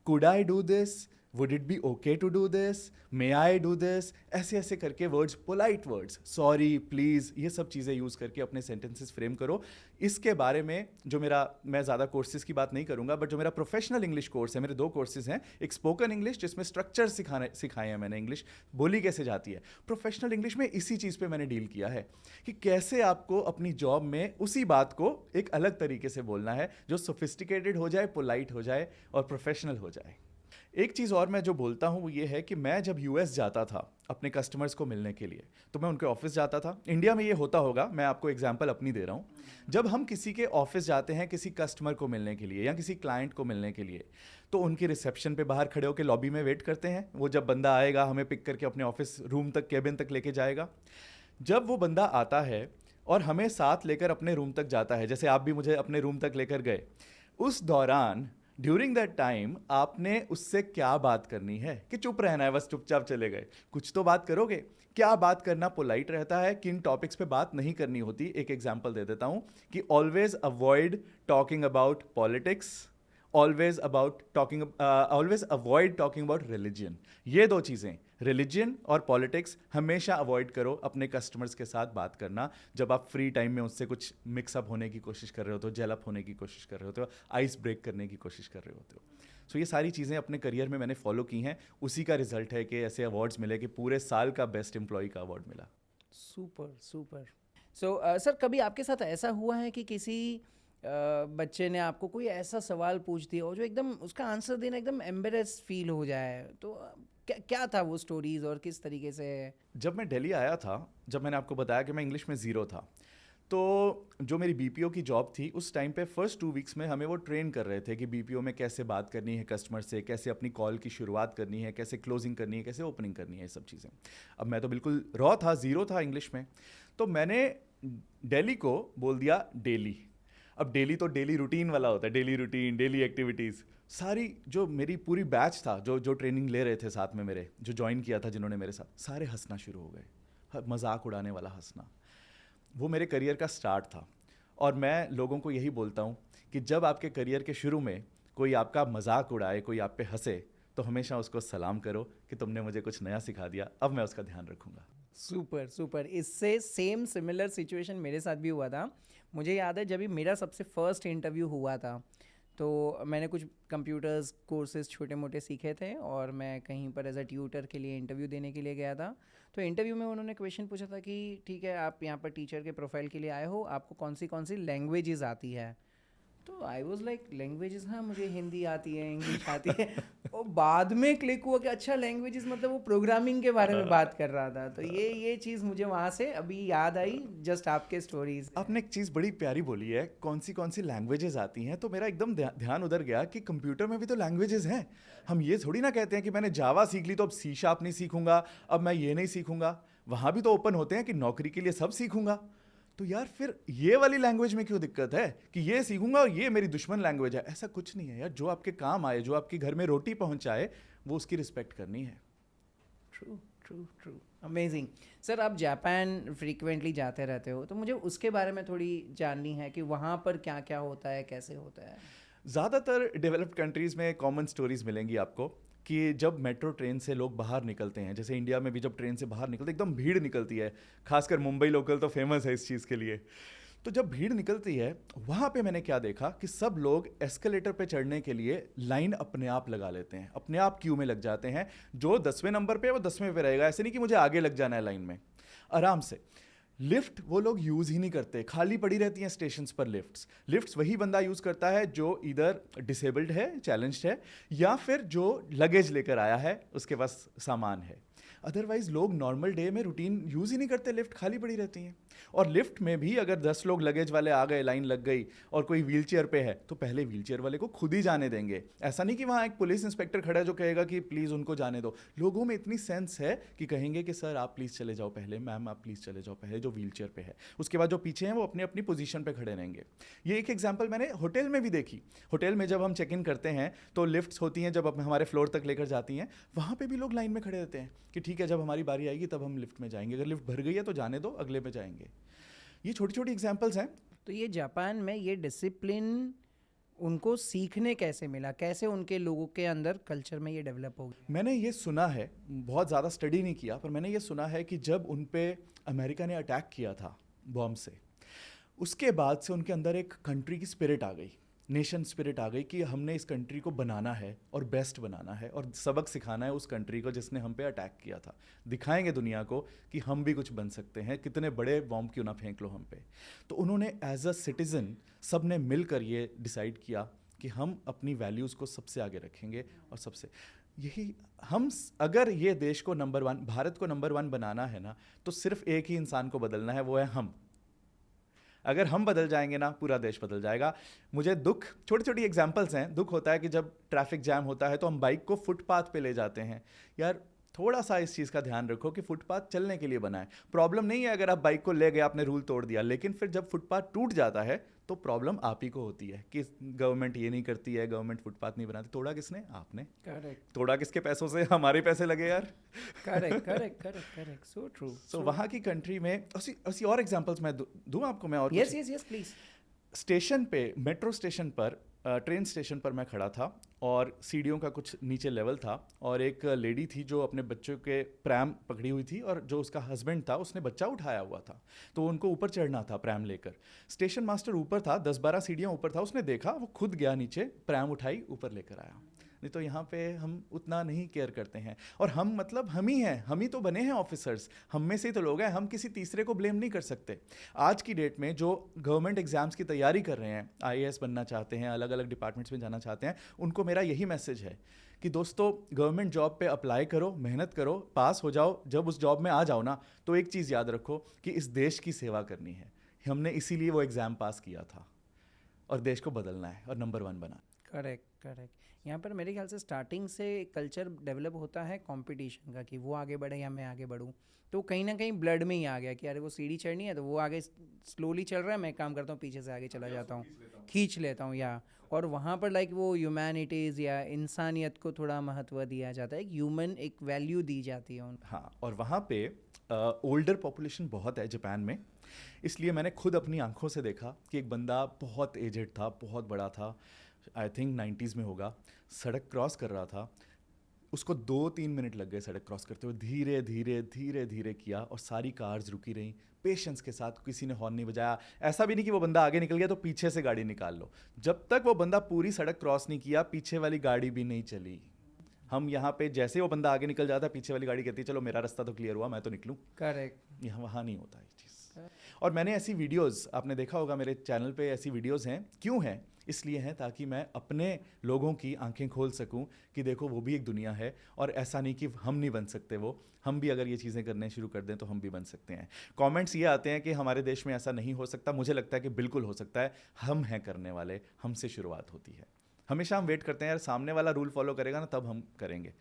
could I do this, would it be okay to do this, may I do this, ऐसे ऐसे करके words, polite words, sorry, please, ये सब चीज़ें यूज़ करके अपने सेंटेंसेस फ्रेम करो। इसके बारे में जो मैं ज़्यादा कोर्सेज़ की बात नहीं करूँगा, बट जो मेरा प्रोफेशनल इंग्लिश कोर्स है, मेरे 2 कोर्सेज़ हैं। एक स्पोकन इंग्लिश जिसमें स्ट्रक्चर सिखाए हैं मैंने, इंग्लिश बोली कैसे जाती है। प्रोफेशनल इंग्लिश में इसी चीज़ पे मैंने डील किया है कि कैसे आपको अपनी जॉब में उसी बात को एक अलग तरीके से बोलना है जो सोफिस्टिकेटेड हो जाए, पोलाइट हो जाए और प्रोफेशनल हो जाए। एक चीज़ और मैं जो बोलता हूँ वो ये है कि मैं जब यूएस जाता था अपने कस्टमर्स को मिलने के लिए, तो मैं उनके ऑफिस जाता था। इंडिया में ये होता होगा, मैं आपको एग्जांपल अपनी दे रहा हूँ। जब हम किसी के ऑफिस जाते हैं किसी कस्टमर को मिलने के लिए या किसी क्लाइंट को मिलने के लिए, तो उनकी रिसेप्शन पे बाहर खड़े होकर लॉबी में वेट करते हैं। वो जब बंदा आएगा हमें पिक करके अपने ऑफिस रूम तक, केबिन तक लेके जाएगा। जब वो बंदा आता है और हमें साथ लेकर अपने रूम तक जाता है, जैसे आप भी मुझे अपने रूम तक लेकर गए, उस दौरान ड्यूरिंग दैट टाइम आपने उससे क्या बात करनी है कि चुप रहना है, बस चुपचाप चले गए? कुछ तो बात करोगे। क्या बात करना पोलाइट रहता है, किन टॉपिक्स पे बात नहीं करनी होती। एक एग्जांपल दे देता हूं कि always avoid talking about politics, always avoid talking about religion. ये दो चीज़ें, रिलीजन और पॉलिटिक्स, हमेशा अवॉइड करो अपने कस्टमर्स के साथ बात करना। जब आप फ्री टाइम में उससे कुछ मिक्सअप होने की कोशिश कर रहे होते हो, जेल अप होने की कोशिश कर रहे होते हो, आइस ब्रेक करने की कोशिश कर रहे होते हो। सो ये सारी चीज़ें अपने करियर में मैंने फॉलो की हैं। उसी का रिजल्ट है कि ऐसे अवार्ड्स मिले कि पूरे साल का बेस्ट एम्प्लॉय का अवार्ड मिला। Super super. सो सर, कभी आपके साथ ऐसा हुआ है कि किसी बच्चे ने आपको कोई ऐसा सवाल पूछ दिया हो जो एकदम उसका आंसर देना एकदम एम्बेरस फील हो जाए, तो क्या क्या था वो स्टोरीज और किस तरीके से? जब मैं दिल्ली आया था, जब मैंने आपको बताया कि मैं इंग्लिश में ज़ीरो था, तो जो मेरी बीपीओ की जॉब थी उस टाइम पे फर्स्ट 2 वीक्स में हमें वो ट्रेन कर रहे थे कि बीपीओ में कैसे बात करनी है कस्टमर से, कैसे अपनी कॉल की शुरुआत करनी है, कैसे क्लोजिंग करनी है, कैसे ओपनिंग करनी है, ये सब चीज़ें। अब मैं तो बिल्कुल रॉ था, ज़ीरो था इंग्लिश में, तो मैंने दिल्ली को बोल दिया डेली। अब डेली तो डेली रूटीन वाला होता है, डेली रूटीन, डेली एक्टिविटीज़ सारी। जो मेरी पूरी बैच था, जो जो ट्रेनिंग ले रहे थे साथ में मेरे, जो ज्वाइन किया था जिन्होंने मेरे साथ, सारे हंसना शुरू हो गए, मजाक उड़ाने वाला हंसना। वो मेरे करियर का स्टार्ट था। और मैं लोगों को यही बोलता हूँ कि जब आपके करियर के शुरू में कोई आपका मजाक उड़ाए, कोई आप पे हंसे, तो हमेशा उसको सलाम करो कि तुमने मुझे कुछ नया सिखा दिया, अब मैं उसका ध्यान रखूँगा। Super super. इससे सेम सिमिलर सिचुएशन मेरे साथ भी हुआ था। मुझे याद है जब भी मेरा सबसे फर्स्ट इंटरव्यू हुआ था, तो मैंने कुछ कंप्यूटर्स कोर्सेज छोटे मोटे सीखे थे और मैं कहीं पर एज अ ट्यूटर के लिए इंटरव्यू देने के लिए गया था। तो इंटरव्यू में उन्होंने क्वेश्चन पूछा था कि ठीक है, आप यहाँ पर टीचर के प्रोफाइल के लिए आए हो, आपको कौन सी लैंग्वेजेस आती है? तो आई वॉज लाइक, लैंग्वेजेस, हाँ मुझे हिंदी आती है, इंग्लिश आती है। और बाद में क्लिक हुआ कि अच्छा, लैंग्वेजेस मतलब वो प्रोग्रामिंग के बारे में बात कर रहा था। तो ये चीज़ मुझे वहाँ से अभी याद आई, जस्ट आपके स्टोरीज। आपने एक चीज़ बड़ी प्यारी बोली है, कौन सी लैंग्वेजेस आती हैं, तो मेरा एकदम ध्यान उधर गया कि कंप्यूटर में भी तो लैंग्वेजेस हैं। हम ये थोड़ी ना कहते हैं कि मैंने जावा सीख ली तो अब सी शार्प नहीं सीखूंगा, अब मैं ये नहीं सीखूंगा। वहाँ भी तो ओपन होते हैं कि नौकरी के लिए सब सीखूंगा। तो यार फिर ये वाली लैंग्वेज में क्यों दिक्कत है कि ये सीखूंगा और ये मेरी दुश्मन लैंग्वेज है? ऐसा कुछ नहीं है यार। जो आपके काम आए, जो आपके घर में रोटी पहुंचाए, वो उसकी रिस्पेक्ट करनी है। True true true. Amazing. Sir, आप जापान फ्रीक्वेंटली जाते रहते हो, तो मुझे उसके बारे में थोड़ी जाननी है कि वहाँ पर क्या क्या होता है, कैसे होता है? ज़्यादातर डेवलप्ड कंट्रीज़ में कॉमन स्टोरीज मिलेंगी आपको कि जब मेट्रो ट्रेन से लोग बाहर निकलते हैं, जैसे इंडिया में भी जब ट्रेन से बाहर निकलते एकदम भीड़ निकलती है, खासकर मुंबई लोकल तो फेमस है इस चीज़ के लिए। तो जब भीड़ निकलती है, वहाँ पे मैंने क्या देखा कि सब लोग एस्केलेटर पे चढ़ने के लिए लाइन अपने आप लगा लेते हैं, अपने आप क्यू में लग जाते हैं। जो 10वें नंबर पे है वो 10वें पे रहेगा, ऐसे नहीं कि मुझे आगे लग जाना है लाइन में, आराम से। लिफ्ट वो लोग यूज़ ही नहीं करते, खाली पड़ी रहती हैं स्टेशंस पर लिफ्ट्स वही बंदा यूज़ करता है जो इधर डिसेबल्ड है, चैलेंज्ड है, या फिर जो लगेज लेकर आया है, उसके पास सामान है। अदरवाइज लोग नॉर्मल डे में रूटीन यूज़ ही नहीं करते, लिफ्ट खाली पड़ी रहती हैं। और लिफ्ट में भी अगर 10 लोग लगेज वाले आ गए, लाइन लग गई और कोई व्हीलचेयर पे है, तो पहले व्हीलचेयर वाले को खुद ही जाने देंगे। ऐसा नहीं कि वहाँ एक पुलिस इंस्पेक्टर खड़ा है जो कहेगा कि प्लीज़ उनको जाने दो। लोगों में इतनी सेंस है कि कहेंगे कि सर आप प्लीज़ चले जाओ पहले, मैम आप प्लीज़ चले जाओ पहले, जो व्हीलचेयर पे है। उसके बाद जो पीछे हैं वो अपनी अपनी पोजीशन पे खड़े रहेंगे। ये एक एग्जांपल मैंने होटल में भी देखी। होटल में जब हम चेक इन करते हैं तो लिफ्ट्स होती हैं, जब हमारे फ्लोर तक लेकर जाती हैं, वहाँ पे भी लोग लाइन में खड़े रहते हैं कि ठीक है जब हमारी बारी आएगी तब हम लिफ्ट में जाएंगे, अगर लिफ्ट भर गई है तो जाने दो, अगले पे जाएंगे। ये छोटी छोटी एग्जांपल्स हैं। तो ये जापान में ये डिसिप्लिन उनको सीखने कैसे मिला, कैसे उनके लोगों के अंदर कल्चर में ये डेवलप हो गया? मैंने ये सुना है, बहुत ज़्यादा स्टडी नहीं किया, पर मैंने ये सुना है कि जब उन पे अमेरिका ने अटैक किया था बॉम्ब से, उसके बाद से उनके अंदर एक कंट्री की स्पिरिट आ गई, नेशन स्पिरिट आ गई कि हमने इस कंट्री को बनाना है और बेस्ट बनाना है और सबक सिखाना है उस कंट्री को जिसने हम पे अटैक किया था। दिखाएंगे दुनिया को कि हम भी कुछ बन सकते हैं, कितने बड़े बॉम्ब क्यों ना फेंक लो हम पे। तो उन्होंने एज अ सिटीज़न सब ने मिलकर ये डिसाइड किया कि हम अपनी वैल्यूज़ को सबसे आगे रखेंगे और सबसे यही अगर ये देश को नंबर वन, भारत को नंबर वन बनाना है ना, तो सिर्फ एक ही इंसान को बदलना है, वो है हम। अगर हम बदल जाएंगे ना, पूरा देश बदल जाएगा। मुझे दुख, छोटी छोटी एग्जांपल्स हैं, दुख होता है कि जब ट्रैफिक जैम होता है तो हम बाइक को फुटपाथ पे ले जाते हैं। यार थोड़ा सा इस चीज़ का ध्यान रखो कि फुटपाथ चलने के लिए बना है। प्रॉब्लम नहीं है अगर आप बाइक को ले गए, आपने रूल तोड़ दिया, लेकिन फिर जब फुटपाथ टूट जाता है तो प्रॉब्लम आप ही को होती है कि गवर्नमेंट ये नहीं करती है, गवर्नमेंट फुटपाथ नहीं बनाती। तोड़ा किसने? आपने। करेक्ट तोड़ा किसके पैसों से? हमारे पैसे लगे यार। Correct correct correct correct, so true. सो वहाँ की कंट्री में ऐसी और एग्जांपल्स मैं दूँ आपको। मैं और yes yes yes please. Station पे, मेट्रो स्टेशन पर, ट्रेन स्टेशन पर मैं खड़ा था और सीढ़ियों का कुछ नीचे लेवल था, और एक लेडी थी जो अपने बच्चों के प्रैम पकड़ी हुई थी, और जो उसका हस्बैंड था उसने बच्चा उठाया हुआ था, तो उनको ऊपर चढ़ना था प्रैम लेकर। स्टेशन मास्टर ऊपर था, 10-12 सीढ़ियाँ ऊपर था, उसने देखा, वो खुद गया नीचे, प्रैम उठाई, ऊपर लेकर आया। नहीं तो यहाँ पे हम उतना नहीं केयर करते हैं। और हम मतलब हम ही हैं, हम ही तो बने हैं ऑफिसर्स, हम में से ही तो लोग हैं, हम किसी तीसरे को ब्लेम नहीं कर सकते। आज की डेट में जो गवर्नमेंट एग्जाम्स की तैयारी कर रहे हैं, आईएएस बनना चाहते हैं, अलग अलग डिपार्टमेंट्स में जाना चाहते हैं, उनको मेरा यही मैसेज है कि दोस्तों गवर्नमेंट जॉब पे अप्लाई करो, मेहनत करो, पास हो जाओ। जब उस जॉब में आ जाओ ना, तो एक चीज़ याद रखो कि इस देश की सेवा करनी है। हमने इसीलिए वो एग्ज़ाम पास किया था, और देश को बदलना है और नंबर वन बनाना। Correct correct. यहाँ पर मेरे ख्याल से स्टार्टिंग से कल्चर डेवलप होता है कंपटीशन का, कि वो आगे बढ़े या मैं आगे बढ़ूँ। तो कहीं ना कहीं ब्लड में ही आ गया कि अरे वो सीढ़ी चढ़नी है तो वो आगे स्लोली चल रहा है, मैं काम करता हूँ पीछे से आगे चला जाता हूँ, खींच लेता हूँ। या और वहाँ पर लाइक वो ह्यूमैनिटीज़ या इंसानियत को थोड़ा महत्व दिया जाता है, एक ह्यूमन एक वैल्यू दी जाती है उन। हाँ, और वहाँ पे ओल्डर पॉपुलेशन बहुत है जापान में, इसलिए मैंने खुद अपनी आंखों से देखा कि एक बंदा बहुत एजेड था, बहुत बड़ा था, आई थिंक 90s में होगा, सड़क क्रॉस कर रहा था। उसको 2-3 मिनट लग गए सड़क क्रॉस करते हुए, धीरे धीरे धीरे धीरे किया, और सारी कार्स रुकी रहीं पेशेंस के साथ, किसी ने हॉर्न नहीं बजाया। ऐसा भी नहीं कि वो बंदा आगे निकल गया तो पीछे से गाड़ी निकाल लो। जब तक वो बंदा पूरी सड़क क्रॉस नहीं किया, पीछे वाली गाड़ी भी नहीं चली। हम यहाँ पे जैसे ही वो बंदा आगे निकल जाता है, पीछे वाली गाड़ी कहती है चलो मेरा रास्ता तो क्लियर हुआ, मैं तो निकलूँ। करेक्ट। यहाँ वहाँ नहीं होता ये चीज़। और मैंने ऐसी वीडियोस, आपने देखा होगा मेरे चैनल पे ऐसी वीडियोस हैं। क्यों हैं? इसलिए हैं ताकि मैं अपने लोगों की आंखें खोल सकूं कि देखो वो भी एक दुनिया है, और ऐसा नहीं कि हम नहीं बन सकते वो, हम भी अगर ये चीज़ें करने शुरू कर दें तो हम भी बन सकते हैं। कमेंट्स ये आते हैं कि हमारे देश में ऐसा नहीं हो सकता, मुझे लगता है कि बिल्कुल हो सकता है। हम हैं करने वाले, हमसे शुरुआत होती है। हमेशा हम वेट करते हैं यार सामने वाला रूल फॉलो करेगा ना तब हम करेंगे,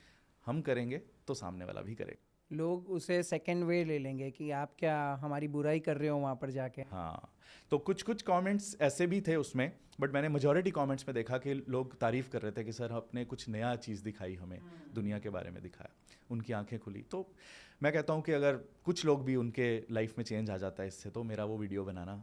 हम करेंगे तो सामने वाला भी करेगा। लोग उसे सेकंड वे ले लेंगे कि आप क्या हमारी बुराई कर रहे हो वहाँ पर जाके। हाँ, तो कुछ कुछ कमेंट्स ऐसे भी थे उसमें, बट मैंने मेजॉरिटी कमेंट्स में देखा कि लोग तारीफ़ कर रहे थे कि सर आपने कुछ नया चीज़ दिखाई, हमें दुनिया के बारे में दिखाया, उनकी आंखें खुली। तो मैं कहता हूँ कि अगर कुछ लोग भी उनके लाइफ में चेंज आ जाता है इससे, तो मेरा वो वीडियो बनाना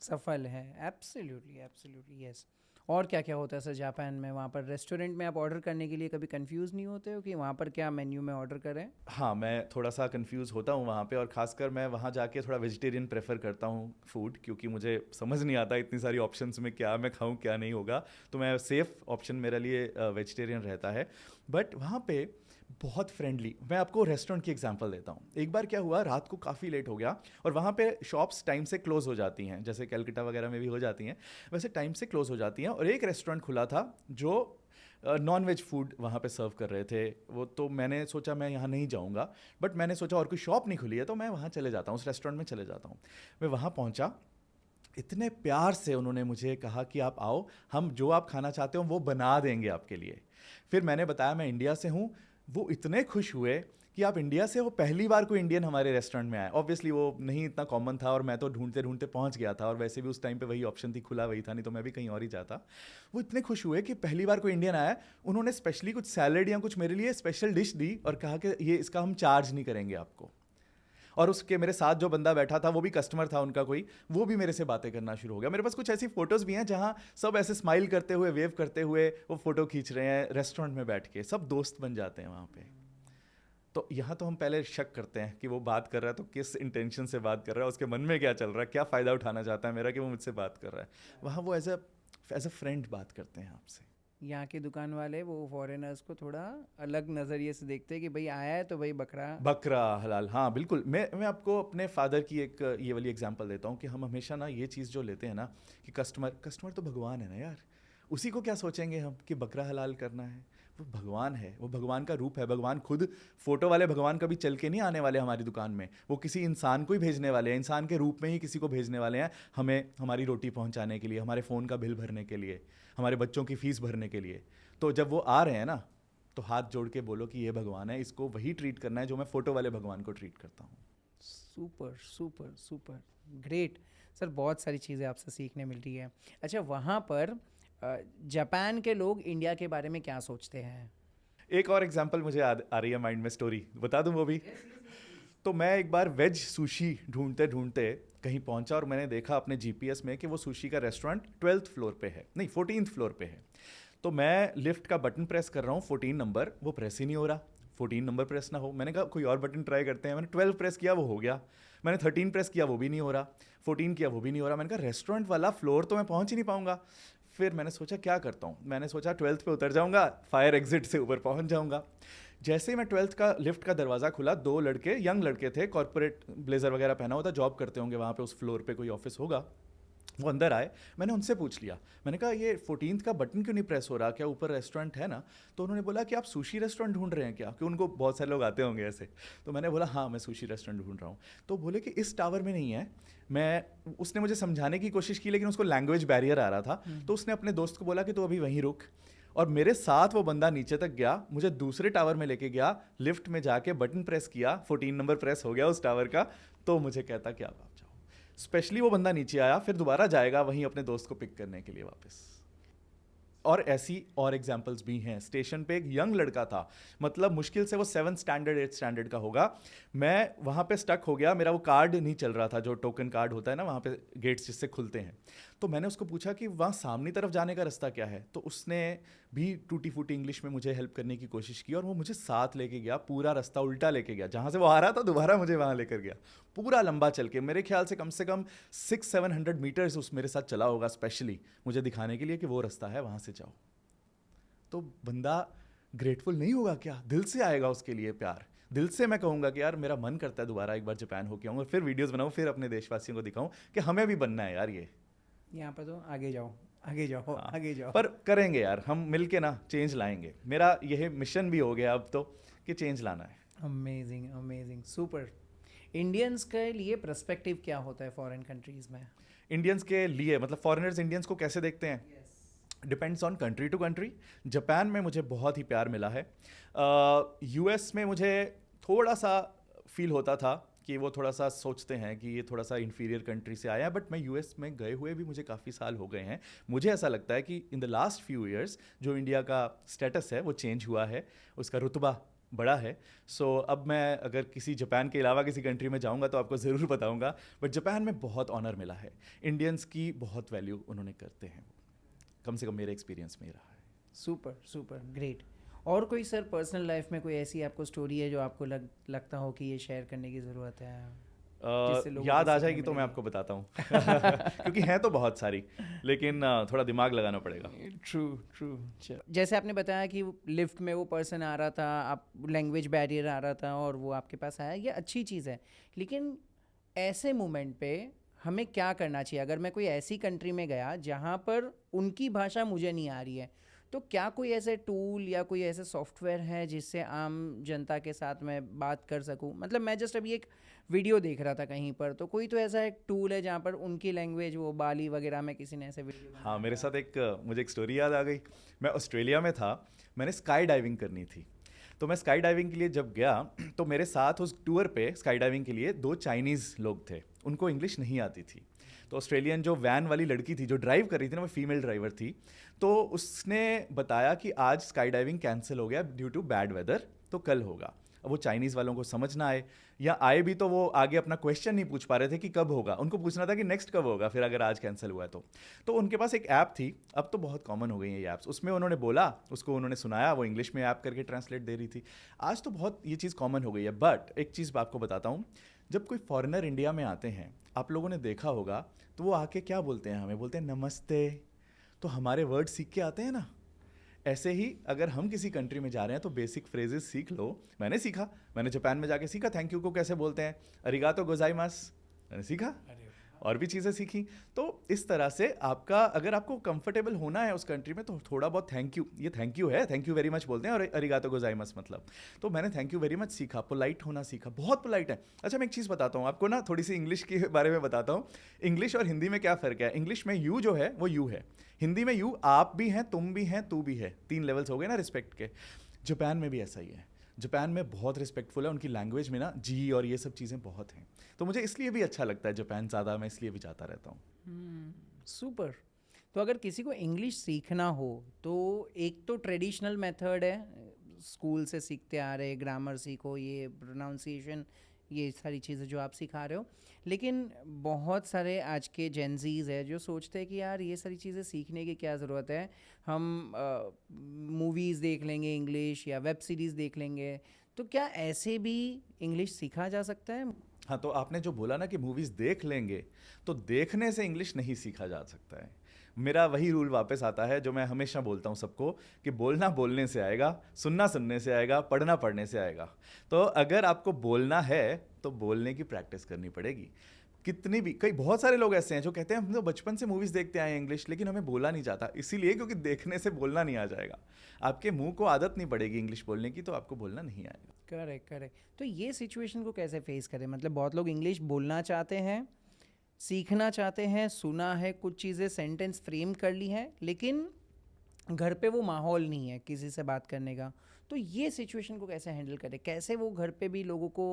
सफल है। Absolutely absolutely yes. और क्या क्या होता है सर जापान में? वहाँ पर रेस्टोरेंट में आप ऑर्डर करने के लिए कभी कंफ्यूज नहीं होते हो कि वहाँ पर क्या मेन्यू में ऑर्डर करें? हाँ, मैं थोड़ा सा कंफ्यूज होता हूँ वहाँ पे, और ख़ासकर मैं वहाँ जाके थोड़ा वेजिटेरियन प्रेफर करता हूँ फूड, क्योंकि मुझे समझ नहीं आता इतनी सारी ऑप्शंस में क्या मैं खाऊँ क्या नहीं होगा। तो मैं सेफ़ ऑप्शन मेरे लिए वेजिटेरियन रहता है। बट वहाँ पे बहुत फ्रेंडली, मैं आपको रेस्टोरेंट की एग्जांपल देता हूँ। एक बार क्या हुआ, रात को काफ़ी लेट हो गया, और वहाँ पे शॉप्स टाइम से क्लोज हो जाती हैं, जैसे कैलकाटा वगैरह में भी हो जाती हैं, वैसे टाइम से क्लोज हो जाती हैं। और एक रेस्टोरेंट खुला था जो नॉन वेज फूड वहाँ पे सर्व कर रहे थे। वो तो मैंने सोचा मैं यहाँ नहीं जाऊँगा, बट मैंने सोचा और कोई शॉप नहीं खुली है तो मैं वहाँ चले जाता हूँ, उस रेस्टोरेंट में चले जाता हूँ। मैं वहाँ पहुँचा, इतने प्यार से उन्होंने मुझे कहा कि आप आओ, हम जो आप खाना चाहते हो वो बना देंगे आपके लिए। फिर मैंने बताया मैं इंडिया से हूँ, वो इतने खुश हुए कि आप इंडिया से हो, पहली बार कोई इंडियन हमारे रेस्टोरेंट में आया। ऑब्वियसली वो नहीं इतना कॉमन था, और मैं तो ढूंढते ढूंढते पहुंच गया था, और वैसे भी उस टाइम पे वही ऑप्शन थी, खुला वही था, नहीं तो मैं भी कहीं और ही जाता। वो इतने खुश हुए कि पहली बार कोई इंडियन आया, उन्होंने स्पेशली कुछ सैलड या कुछ मेरे लिए स्पेशल डिश दी, और कहा कि ये इसका हम चार्ज नहीं करेंगे आपको। और उसके मेरे साथ जो बंदा बैठा था वो भी कस्टमर था उनका कोई, वो भी मेरे से बातें करना शुरू हो गया। मेरे पास कुछ ऐसी फोटोज़ भी हैं जहाँ सब ऐसे स्माइल करते हुए, वेव करते हुए वो फ़ोटो खींच रहे हैं रेस्टोरेंट में बैठ के, सब दोस्त बन जाते हैं वहाँ पे। तो यहाँ तो हम पहले शक करते हैं कि वो बात कर रहा है तो किस इंटेंशन से बात कर रहा है, उसके मन में क्या चल रहा है, क्या फ़ायदा उठाना चाहता है मेरा कि वो मुझसे बात कर रहा है। वहाँ वो एज अ फ्रेंड बात करते हैं आपसे। यहाँ के दुकान वाले वो फॉरेनर्स को थोड़ा अलग नज़रिए से देखते हैं कि भाई आया है तो भाई बकरा हलाल। हाँ बिल्कुल, मैं आपको अपने फादर की एक ये वाली एग्जांपल देता हूँ कि हम हमेशा ना ये चीज़ जो लेते हैं ना कि कस्टमर तो भगवान है ना यार, उसी को क्या सोचेंगे हम कि बकरा हलाल करना है। वो भगवान है, वो भगवान का रूप है। भगवान खुद, फोटो वाले भगवान कभी चल के नहीं आने वाले हमारी दुकान में, वो किसी इंसान को ही भेजने वाले हैं, इंसान के रूप में ही किसी को भेजने वाले हैं, हमें हमारी रोटी पहुंचाने के लिए, हमारे फ़ोन का बिल भरने के लिए, हमारे बच्चों की फ़ीस भरने के लिए। तो जब वो आ रहे हैं ना, तो हाथ जोड़ के बोलो कि ये भगवान है, इसको वही ट्रीट करना है जो मैं फ़ोटो वाले भगवान को ट्रीट करता हूँ। Super super super great sir, बहुत सारी चीज़ें आपसे सीखने मिल रही है। अच्छा, वहाँ पर जापान के लोग इंडिया के बारे में क्या सोचते हैं? एक और एग्जांपल मुझे आ रही है माइंड में, स्टोरी बता दूं वो भी। तो मैं एक बार वेज सुशी ढूंढते ढूंढते कहीं पहुंचा और मैंने देखा अपने जीपीएस में कि वो सुशी का रेस्टोरेंट 12th फ्लोर पे है, नहीं 14th फ्लोर पे है। तो मैं लिफ्ट का बटन प्रेस कर रहा हूँ, 14 नंबर, वो प्रेस ही नहीं हो रहा। 14 नंबर प्रेस ना हो, मैंने कहा कोई और बटन ट्राई करते हैं। मैंने 12 प्रेस किया, वो हो गया। मैंने 13 प्रेस किया, वो भी नहीं हो रहा। 14 किया, वो भी नहीं हो रहा। मैंने कहा रेस्टोरेंट वाला फ्लोर तो मैं पहुंच ही नहीं पाऊंगा। फिर मैंने सोचा क्या करता हूँ, मैंने सोचा 12th पे उतर जाऊंगा, फायर एग्जिट से ऊपर पहुंच जाऊंगा। जैसे ही मैं 12th का लिफ्ट का दरवाज़ा खुला, 2 लड़के, यंग लड़के थे, कॉर्पोरेट ब्लेजर वगैरह पहना होता, जॉब करते होंगे वहाँ पे, उस फ्लोर पे कोई ऑफिस होगा। वो अंदर आए, मैंने उनसे पूछ लिया, मैंने कहा ये 14th का बटन क्यों नहीं प्रेस हो रहा, क्या ऊपर रेस्टोरेंट है ना? तो उन्होंने बोला कि आप सुशी रेस्टोरेंट ढूंढ रहे हैं क्या, कि उनको बहुत सारे लोग आते होंगे ऐसे। तो मैंने बोला हाँ, मैं सुशी रेस्टोरेंट ढूंढ रहा हूँ। तो बोले कि इस टावर में नहीं है। उसने मुझे समझाने की कोशिश की, लेकिन उसको लैंग्वेज बैरियर आ रहा था। तो उसने अपने दोस्त को बोला कि तो अभी वहीं रुक, और मेरे साथ वो बंदा नीचे तक गया, मुझे दूसरे टावर में लेके गया, लिफ्ट में जाके बटन प्रेस किया, 14 नंबर प्रेस हो गया उस टावर का। तो मुझे कहता कि आप जाओ। स्पेशली वो बंदा नीचे आया, फिर दोबारा जाएगा वहीं अपने दोस्त को पिक करने के लिए वापस। और ऐसी और एग्जाम्पल्स भी हैं। स्टेशन पे एक यंग लड़का था, मतलब मुश्किल से वो 7th स्टैंडर्ड 8th स्टैंडर्ड का होगा। मैं वहाँ पे स्टक हो गया, मेरा वो कार्ड नहीं चल रहा था, जो टोकन कार्ड होता है ना वहाँ पे गेट्स जिससे खुलते हैं। तो मैंने उसको पूछा कि वहाँ सामने तरफ जाने का रास्ता क्या है। तो उसने भी टूटी फूटी इंग्लिश में मुझे हेल्प करने की कोशिश की, और वो मुझे साथ लेके गया, पूरा रास्ता उल्टा लेके गया, जहाँ से वो आ रहा था दोबारा मुझे वहाँ लेकर गया, पूरा लंबा चल के। मेरे ख्याल से कम 600-700 मीटर्स उस मेरे साथ चला होगा, स्पेशली मुझे दिखाने के लिए कि वो रास्ता है, वहाँ से जाओ। तो बंदा ग्रेटफुल नहीं होगा क्या? दिल से आएगा उसके लिए प्यार, दिल से मैं कहूँगा कि यार मेरा मन करता है दोबारा एक बार जापान होके आऊँ और फिर वीडियोस बनाऊँ, फिर अपने देशवासियों को दिखाऊँ कि हमें भी बनना है यार ये। यहाँ पर तो आगे जाओ, आगे जाओ, हाँ, आगे जाओ। पर करेंगे यार, हम मिलके ना चेंज लाएंगे। मेरा यह मिशन भी हो गया अब तो कि चेंज लाना है। Amazing amazing super. इंडियंस के लिए पर्सपेक्टिव क्या होता है फॉरेन कंट्रीज में? इंडियंस के लिए मतलब फॉरेनर्स इंडियंस को कैसे देखते हैं? Depends on country to country. Japan में मुझे बहुत ही प्यार मिला है। यूएस में मुझे थोड़ा सा फील होता था कि वो थोड़ा सा सोचते हैं कि ये थोड़ा सा इंफीरियर कंट्री से आया है, बट मैं यूएस में गए हुए भी मुझे काफ़ी साल हो गए हैं। मुझे ऐसा लगता है कि in the last few years जो इंडिया का स्टेटस है वो चेंज हुआ है, उसका रुतबा बड़ा है। सो अब मैं अगर किसी जापान के अलावा किसी कंट्री में जाऊंगा तो आपको ज़रूर बताऊंगा। बट जापान में बहुत ऑनर मिला है, इंडियंस की बहुत वैल्यू उन्होंने करते हैं, कम से कम मेरे एक्सपीरियंस में रहा है। Super super great. और कोई सर पर्सनल लाइफ में कोई ऐसी आपको स्टोरी है जो आपको लगता हो कि ये शेयर करने की ज़रूरत है, जिससे लोगों याद को आ सीखने जाएगी तो मैं मिलेगी? आपको बताता हूँ क्योंकि हैं तो बहुत सारी, लेकिन थोड़ा दिमाग लगाना पड़ेगा। True true. जैसे आपने बताया कि लिफ्ट में वो पर्सन आ रहा था, आप लैंग्वेज बैरियर आ रहा था और वो आपके पास आया, ये अच्छी चीज़ है। लेकिन ऐसे मोमेंट पे हमें क्या करना चाहिए? अगर मैं कोई ऐसी कंट्री में गया जहाँ पर उनकी भाषा मुझे नहीं आ रही है, तो क्या कोई ऐसे टूल या कोई ऐसे सॉफ्टवेयर है जिससे आम जनता के साथ मैं बात कर सकूं? मतलब मैं जस्ट अभी एक वीडियो देख रहा था कहीं पर, तो कोई तो ऐसा एक टूल है जहाँ पर उनकी लैंग्वेज, वो बाली वगैरह में किसी ने ऐसे वीडियो बनाया हाँ, मेरे था? साथ मुझे एक स्टोरी याद आ गई। मैं ऑस्ट्रेलिया में था, मैंने स्काई डाइविंग करनी थी। तो मैं स्काई डाइविंग के लिए जब गया तो मेरे साथ उस टूर पे स्काई डाइविंग के लिए 2 चाइनीज़ लोग थे, उनको इंग्लिश नहीं आती थी। तो ऑस्ट्रेलियन जो वैन वाली लड़की थी जो ड्राइव कर रही थी ना, वो फीमेल ड्राइवर थी। तो उसने बताया कि आज स्काई डाइविंग कैंसिल हो गया ड्यू टू बैड वेदर, तो कल होगा। अब वो चाइनीज़ वालों को समझ ना आए, या आए भी तो वो आगे अपना क्वेश्चन नहीं पूछ पा रहे थे कि कब होगा, उनको पूछना था कि नेक्स्ट कब होगा फिर अगर आज कैंसिल हुआ है तो उनके पास एक ऐप थी, अब तो बहुत कॉमन हो गई है ये ऐप्स। उसमें उन्होंने बोला, उसको उन्होंने सुनाया, वो इंग्लिश में ऐप करके ट्रांसलेट दे रही थी। आज तो बहुत ये चीज़ कॉमन हो गई है। बट एक चीज़ आपको बताता हूँ, जब कोई फॉरेनर इंडिया में आते हैं, आप लोगों ने देखा होगा, तो वो आके क्या बोलते हैं, हमें बोलते हैं नमस्ते। तो हमारे वर्ड सीख के आते हैं ना, ऐसे ही अगर हम किसी कंट्री में जा रहे हैं तो बेसिक फ्रेजेस सीख लो। मैंने सीखा, मैंने जापान में जाके सीखा थैंक यू को कैसे बोलते हैं, अरिगातो गोजाइमास, मैंने सीखा। और भी चीज़ें सीखी। तो इस तरह से आपका, अगर आपको कंफर्टेबल होना है उस कंट्री में, तो थोड़ा बहुत थैंक यू, ये थैंक यू है, थैंक यू वेरी मच बोलते हैं, और अरिगातो गोजाइमस मतलब। तो मैंने थैंक यू वेरी मच सीखा, पोलाइट होना सीखा, बहुत पोलाइट है। अच्छा, मैं एक चीज़ बताता हूँ आपको ना, थोड़ी सी इंग्लिश के बारे में बताता हूँ। इंग्लिश और हिंदी में क्या फ़र्क है? इंग्लिश में यू जो है वो यू है, हिंदी में यू आप भी हैं, तुम भी हैं, तू भी है। 3 लेवल्स हो गए ना रिस्पेक्ट के। जापान में भी ऐसा ही है। जापान में बहुत रिस्पेक्टफुल है, उनकी लैंग्वेज में ना जी और ये सब चीज़ें बहुत हैं। तो मुझे इसलिए भी अच्छा लगता है जापान ज़्यादा, मैं इसलिए भी जाता रहता हूँ। सुपर। तो अगर किसी को इंग्लिश सीखना हो तो एक तो ट्रेडिशनल मेथड है, स्कूल से सीखते आ रहे, ग्रामर सीखो, ये प्रोनाउंसिएशन, ये सारी चीज़ें जो आप सिखा रहे हो। लेकिन बहुत सारे आज के जेनजीज है जो सोचते हैं कि यार ये सारी चीज़ें सीखने की क्या ज़रूरत है, हम मूवीज़ देख लेंगे इंग्लिश या वेब सीरीज़ देख लेंगे। तो क्या ऐसे भी इंग्लिश सीखा जा सकता है? हाँ, तो आपने जो बोला ना कि मूवीज़ देख लेंगे, तो देखने से इंग्लिश नहीं सीखा जा सकता है। मेरा वही रूल वापस आता है जो मैं हमेशा बोलता हूँ सबको, कि बोलना बोलने से आएगा, सुनना सुनने से आएगा, पढ़ना पढ़ने से आएगा। तो अगर आपको बोलना है तो बोलने की प्रैक्टिस करनी पड़ेगी। कितनी भी, कई बहुत सारे लोग ऐसे हैं जो कहते हैं हम तो बचपन से मूवीज़ देखते आए हैं इंग्लिश, लेकिन हमें बोला नहीं जाता। इसीलिए क्योंकि देखने से बोलना नहीं आ जाएगा। आपके मुंह को आदत नहीं पड़ेगी इंग्लिश बोलने की, तो आपको बोलना नहीं आएगा। Correct correct. तो ये सिचुएशन को कैसे फेस करें? मतलब बहुत लोग इंग्लिश बोलना चाहते हैं, सीखना चाहते हैं, सुना है कुछ चीज़ें, सेंटेंस फ्रेम कर ली हैं, लेकिन घर पे वो माहौल नहीं है किसी से बात करने का। तो ये सिचुएशन को कैसे हैंडल करें? कैसे वो घर पे भी लोगों को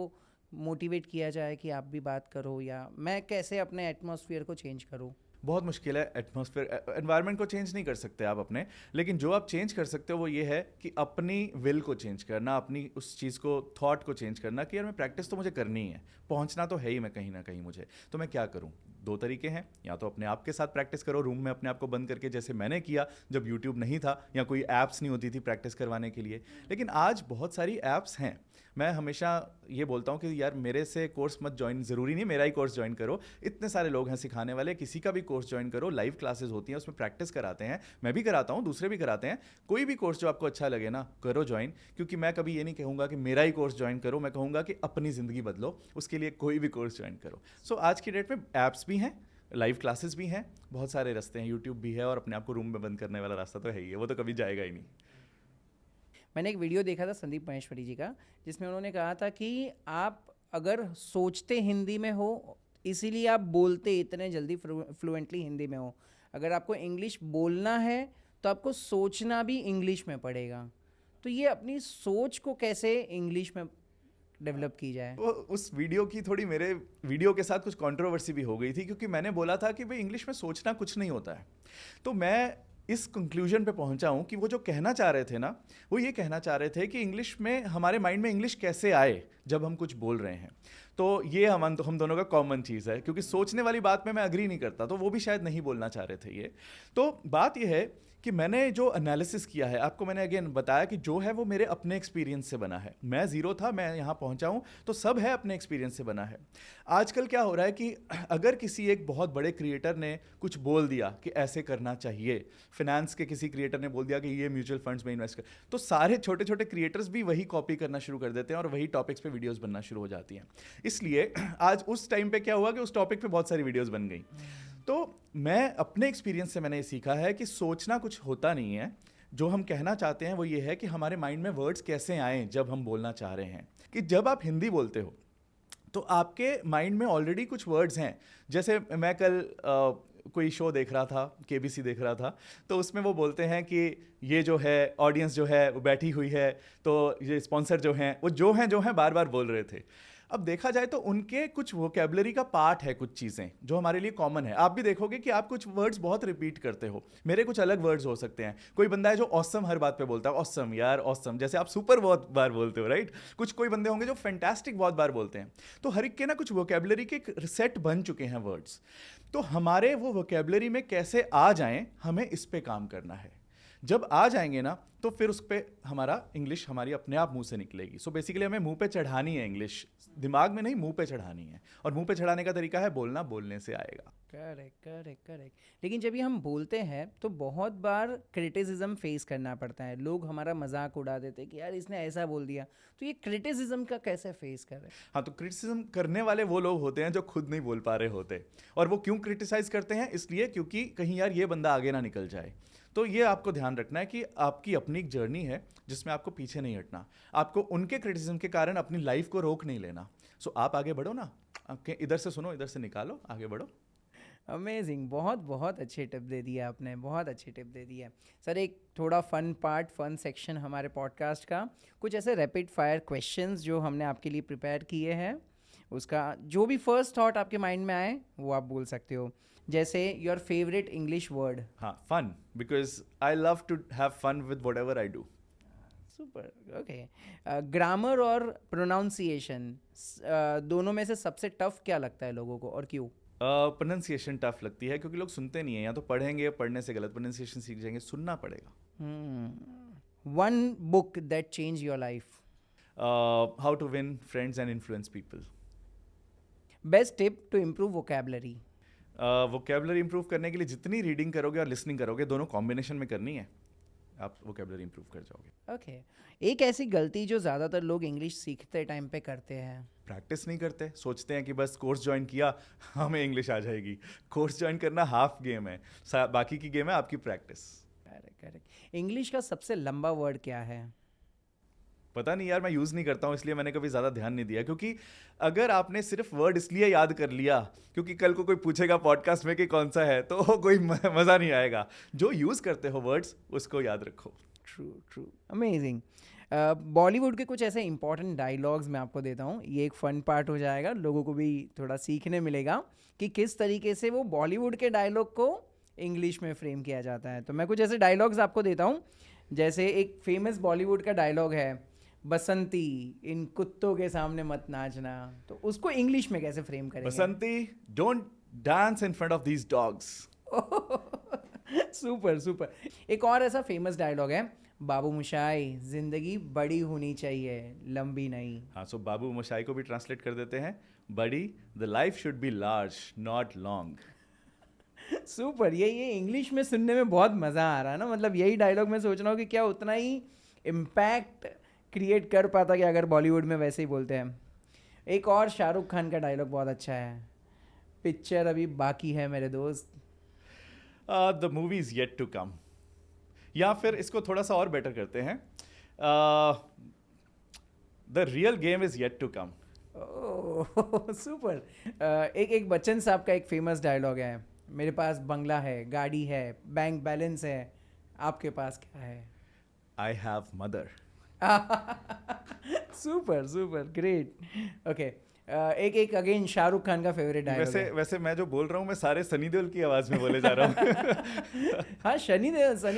मोटिवेट किया जाए कि आप भी बात करो, या मैं कैसे अपने एटमॉस्फेयर को चेंज करूँ? बहुत मुश्किल है। एटमॉस्फेयर, एनवायरनमेंट को चेंज नहीं कर सकते आप अपने, लेकिन जो आप चेंज कर सकते हो वो ये है कि अपनी विल को चेंज करना, अपनी उस चीज़ को, थॉट को चेंज करना कि यार मैं प्रैक्टिस तो मुझे करनी ही है, पहुंचना तो है ही मैं कहीं ना कहीं मुझे, तो मैं क्या करूं। 2 तरीके हैं, या तो अपने आप के साथ प्रैक्टिस करो रूम में अपने आप को बंद करके, जैसे मैंने किया जब यूट्यूब नहीं था या कोई ऐप्स नहीं होती थी प्रैक्टिस करवाने के लिए। लेकिन आज बहुत सारी ऐप्स हैं। मैं हमेशा ये बोलता हूँ कि यार मेरे से कोर्स मत ज्वाइन, ज़रूरी नहीं मेरा ही कोर्स ज्वाइन करो, इतने सारे लोग हैं सिखाने वाले, किसी का भी कोर्स ज्वाइन करो। लाइव क्लासेस होती हैं, उसमें प्रैक्टिस कराते हैं, मैं भी कराता हूँ, दूसरे भी कराते हैं। कोई भी कोर्स जो आपको अच्छा लगे ना, करो ज्वाइन। क्योंकि मैं कभी ये नहीं कहूँगा कि मेरा ही कोर्स ज्वाइन करो, मैं कहूँगा कि अपनी ज़िंदगी बदलो, उसके लिए कोई भी कोर्स ज्वाइन करो। सो आज की डेट में ऐप्स भी हैं, लाइव क्लासेस भी हैं, बहुत सारे रास्ते हैं, यूट्यूब भी है, और अपने आप को रूम में बंद करने वाला रास्ता तो है ही है, वो तो कभी जाएगा ही नहीं। मैंने एक वीडियो देखा था संदीप महेश्वरी जी का, जिसमें उन्होंने कहा था कि आप अगर सोचते हिंदी में हो, इसीलिए आप बोलते इतने जल्दी फ्लुएंटली हिंदी में हो। अगर आपको इंग्लिश बोलना है तो आपको सोचना भी इंग्लिश में पड़ेगा। तो ये अपनी सोच को कैसे इंग्लिश में डेवलप की जाए? वो उस वीडियो की थोड़ी, मेरे वीडियो के साथ कुछ कंट्रोवर्सी भी हो गई थी, क्योंकि मैंने बोला था कि भाई इंग्लिश में सोचना कुछ नहीं होता है। तो मैं इस कंक्लूजन पे पहुंचा हूं कि वो जो कहना चाह रहे थे ना, वो ये कहना चाह रहे थे कि इंग्लिश में, हमारे माइंड में इंग्लिश कैसे आए जब हम कुछ बोल रहे हैं। तो ये हम दोनों का कॉमन चीज़ है, क्योंकि सोचने वाली बात में मैं अग्री नहीं करता, तो वो भी शायद नहीं बोलना चाह रहे थे ये। तो बात ये है कि मैंने जो एनालिसिस किया है, आपको मैंने अगेन बताया कि जो है वो मेरे अपने एक्सपीरियंस से बना है। मैं ज़ीरो था, मैं यहाँ पहुँचा हूँ, तो सब है अपने एक्सपीरियंस से बना है। आजकल क्या हो रहा है कि अगर किसी एक बहुत बड़े क्रिएटर ने कुछ बोल दिया कि ऐसे करना चाहिए, फिनेंस के किसी क्रिएटर ने बोल दिया कि ये म्यूचुअल फंड्स में इन्वेस्ट कर, तो सारे छोटे छोटे क्रिएटर्स भी वही कॉपी करना शुरू कर देते हैं और वही टॉपिक्स पे वीडियोस बनना शुरू हो जाती हैं। इसलिए आज उस टाइम पे क्या हुआ कि उस टॉपिक पे बहुत सारी वीडियोस बन गई। तो मैं अपने एक्सपीरियंस से मैंने ये सीखा है कि सोचना कुछ होता नहीं है। जो हम कहना चाहते हैं वो ये है कि हमारे माइंड में वर्ड्स कैसे आए जब हम बोलना चाह रहे हैं। कि जब आप हिंदी बोलते हो तो आपके माइंड में ऑलरेडी कुछ वर्ड्स हैं। जैसे मैं कल कोई शो देख रहा था, केबीसी देख रहा था, तो उसमें वो बोलते हैं कि ये जो है ऑडियंस जो है वो बैठी हुई है, तो ये स्पॉन्सर जो हैं वो जो हैं बार बार बोल रहे थे। अब देखा जाए तो उनके कुछ वोकेबलरी का पार्ट है, कुछ चीज़ें जो हमारे लिए कॉमन है। आप भी देखोगे कि आप कुछ वर्ड्स बहुत रिपीट करते हो, मेरे कुछ अलग वर्ड्स हो सकते हैं। कोई बंदा है जो ऑसम हर बात पे बोलता है, ऑसम यार ऑसम, जैसे आप सुपर बहुत बार बोलते हो, राइट। कुछ कोई बंदे होंगे जो फैंटास्टिक बहुत बार बोलते हैं। तो हर एक के ना कुछ वोकेबलरी के एक सेट बन चुके हैं वर्ड्स। तो हमारे वो वोकेबलरी में कैसे आ जाएं, हमें इस पे काम करना है। जब आ जाएंगे ना तो फिर उस पर हमारा इंग्लिश हमारी अपने आप मुंह से निकलेगी. सो बेसिकली हमें मुंह पे चढ़ानी है इंग्लिश, दिमाग में नहीं, मुंह पे चढ़ानी है. और मुंह पे चढ़ाने का तरीका है बोलना, बोलने से आएगा. Correct correct correct. लेकिन जब भी हम बोलते हैं तो बहुत बार क्रिटिसिज्म फेस करना पड़ता है. लोग हमारा मजाक उड़ा देते हैं कि यार इसने ऐसा बोल दिया. तो ये क्रिटिसिज्म का कैसे फेस कर रहे हैं? हाँ, तो क्रिटिसिज्म करने वाले वो लोग होते हैं जो खुद नहीं बोल पा रहे होते. और वो क्यों क्रिटिसाइज करते हैं? इसलिए क्योंकि कहीं यार ये बंदा आगे ना निकल जाए. तो ये आपको ध्यान रखना है कि आपकी अपनी एक जर्नी है जिसमें आपको पीछे नहीं हटना. आपको उनके क्रिटिसिज्म के कारण अपनी लाइफ को रोक नहीं लेना. सो आप आगे बढ़ो ना, आपके इधर से सुनो, इधर से निकालो, आगे बढ़ो. अमेजिंग. बहुत बहुत अच्छे टिप दे दिए आपने, बहुत अच्छी टिप दे दी है सर. एक थोड़ा फन पार्ट, फन सेक्शन हमारे पॉडकास्ट का, कुछ ऐसे रैपिड फायर क्वेश्चंस जो हमने आपके लिए प्रिपेयर किए हैं. उसका जो भी फर्स्ट थॉट आपके माइंड में आए वो आप बोल सकते हो. जैसे योर फेवरेट इंग्लिश वर्ड. हाँ, fun, because I love to have fun with whatever I do. Super. Okay. Grammar और प्रोनाउंसिएशन, दोनों में से सबसे टफ क्या लगता है लोगों को और क्यों? प्रोनाउंसिएशन टफ लगती है क्योंकि लोग सुनते नहीं है. या तो पढ़ेंगे, पढ़ने से गलत प्रोनाउंसिएशन सीख जाएंगे, सुनना पड़ेगा. One book that change your life. How to win friends and influence people. Best tip to improve vocabulary. Vocabulary improve करने के लिए जितनी रीडिंग करोगे और लिसनिंग करोगे, दोनों कॉम्बिनेशन में करनी है, आप वोकेबलरी इंप्रूव कर जाओगे. ओके. एक ऐसी गलती जो ज़्यादातर लोग इंग्लिश सीखते टाइम पे करते हैं. प्रैक्टिस नहीं करते, सोचते हैं कि बस कोर्स ज्वाइन किया हमें इंग्लिश आ जाएगी. कोर्स ज्वाइन करना हाफ गेम है, बाकी की गेम है आपकी प्रैक्टिस. Correct correct. इंग्लिश का सबसे लंबा वर्ड क्या है? पता नहीं यार, मैं यूज़ नहीं करता हूँ इसलिए मैंने कभी ज़्यादा ध्यान नहीं दिया. क्योंकि अगर आपने सिर्फ वर्ड इसलिए याद कर लिया क्योंकि कल को कोई पूछेगा पॉडकास्ट में कि कौन सा है, तो कोई मज़ा नहीं आएगा. जो यूज़ करते हो वर्ड्स उसको याद रखो. True true. अमेजिंग. बॉलीवुड के कुछ ऐसे इंपॉर्टेंट डायलॉग्स मैं आपको देता हूँ. ये एक फ़न पार्ट हो जाएगा, लोगों को भी थोड़ा सीखने मिलेगा कि किस तरीके से वो बॉलीवुड के डायलॉग को इंग्लिश में फ्रेम किया जाता है. तो मैं कुछ ऐसे डायलॉग्स आपको देता हूँ. जैसे एक फेमस बॉलीवुड का डायलॉग है, बसंती इन कुत्तों के सामने मत नाचना. तो उसको इंग्लिश में कैसे फ्रेम करेंगे? Basanti, don't dance in front of these dogs. Super super. एक और ऐसा फेमस डायलॉग है, बाबू मोशाई जिंदगी बड़ी होनी चाहिए, लंबी नहीं. हाँ, सो बाबू मोशाई को भी ट्रांसलेट कर देते हैं, बड़ी, the life should be large not long. Super. ये इंग्लिश में सुनने में बहुत मज़ा आ रहा है ना. मतलब यही डायलॉग मैं सोच रहा हूँ कि क्या उतना ही इम्पैक्ट क्रिएट कर पाता कि अगर बॉलीवुड में वैसे ही बोलते हैं. एक और शाहरुख खान का डायलॉग बहुत अच्छा है, पिक्चर अभी बाकी है मेरे दोस्त. The movie is yet to come. या फिर इसको थोड़ा सा और बेटर करते हैं, the real game is yet to come. Super. एक बच्चन साहब का एक फेमस डायलॉग है, मेरे पास बंगला है, गाड़ी है, बैंक बैलेंस है, आपके पास क्या है? I have mother. Super super. Great. Okay. एक अगेन शाहरुख खान का फेवरेट डायलॉग है. वैसे मैं जो बोल रहा हूँ मैं सारे सनी देओल की आवाज में बोले जा रहा हूँ. हाँ, सनी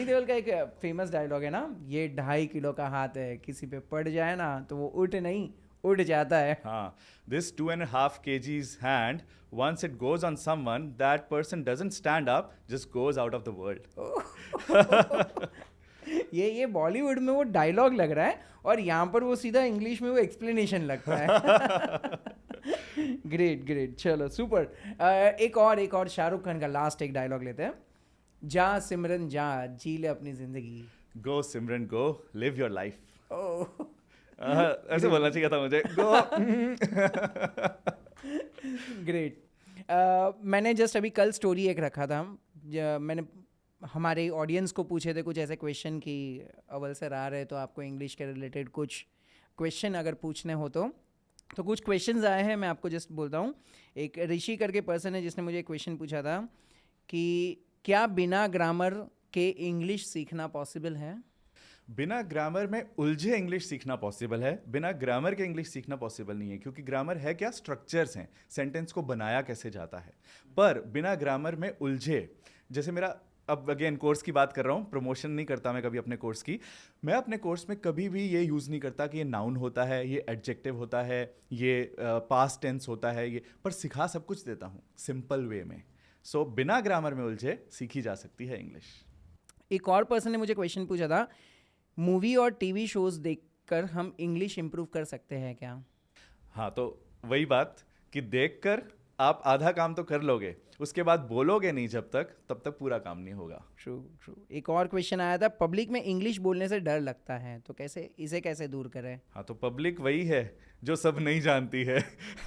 देओल का एक फेमस डायलॉग है ना, ये 2.5 किलो का हाथ है, किसी पे पड़ जाए ना तो वो उठ नहीं उड़ जाता है. हाँ, this 2.5 kgs hand, once it goes on someone, that person doesn't stand up, just goes out of the world. ये बॉलीवुड में वो डायलॉग लग रहा है और यहाँ पर वो सीधा इंग्लिश में वो एक्सप्लेनेशन लगता है. Great great. चलो सुपर. एक और शाहरुख खान का लास्ट एक डायलॉग लेते हैं. जा सिमरन जा, जी ले अपनी जिंदगी. Go Simran go, live your life. ऐसे Great. बोलना चाहिए था मुझे. ग्रेट. मैंने जस्ट अभी कल स्टोरी एक रखा था. मैंने हमारे ऑडियंस को पूछे थे कुछ ऐसे क्वेश्चन कि अव्वल सर आ रहे तो आपको इंग्लिश के रिलेटेड कुछ क्वेश्चन अगर पूछने हो तो कुछ क्वेश्चंस आए हैं. मैं आपको जस्ट बोलता हूँ. एक ऋषि करके पर्सन है जिसने मुझे एक क्वेश्चन पूछा था कि क्या बिना ग्रामर के इंग्लिश सीखना पॉसिबल है? बिना ग्रामर में उलझे इंग्लिश सीखना पॉसिबल है, बिना ग्रामर के इंग्लिश सीखना पॉसिबल नहीं है. क्योंकि ग्रामर है क्या? स्ट्रक्चर्स हैं, सेंटेंस को बनाया कैसे जाता है. पर बिना ग्रामर में उलझे, जैसे मेरा अब अगेन कोर्स की बात कर रहा हूँ, प्रमोशन नहीं करता मैं कभी अपने कोर्स की. मैं अपने कोर्स में कभी भी ये यूज़ नहीं करता कि ये नाउन होता है, ये एडजेक्टिव होता है, ये पास्ट टेंस होता है, ये पर सिखा सब कुछ देता हूँ सिंपल वे में. सो बिना ग्रामर में उलझे सीखी जा सकती है इंग्लिश. एक और पर्सन ने मुझे क्वेश्चन पूछा था, मूवी और टीवी शोज देखकर हम इंग्लिश इम्प्रूव कर सकते हैं क्या? हाँ, तो वही बात कि देखकर आप आधा काम तो कर लोगे, उसके बाद बोलोगे नहीं जब तक, तब तक पूरा काम नहीं होगा। True true. एक और क्वेश्चन आया था, पब्लिक में इंग्लिश बोलने से डर लगता है, तो इसे कैसे दूर करें? हाँ, तो पब्लिक वही है जो सब नहीं जानती है।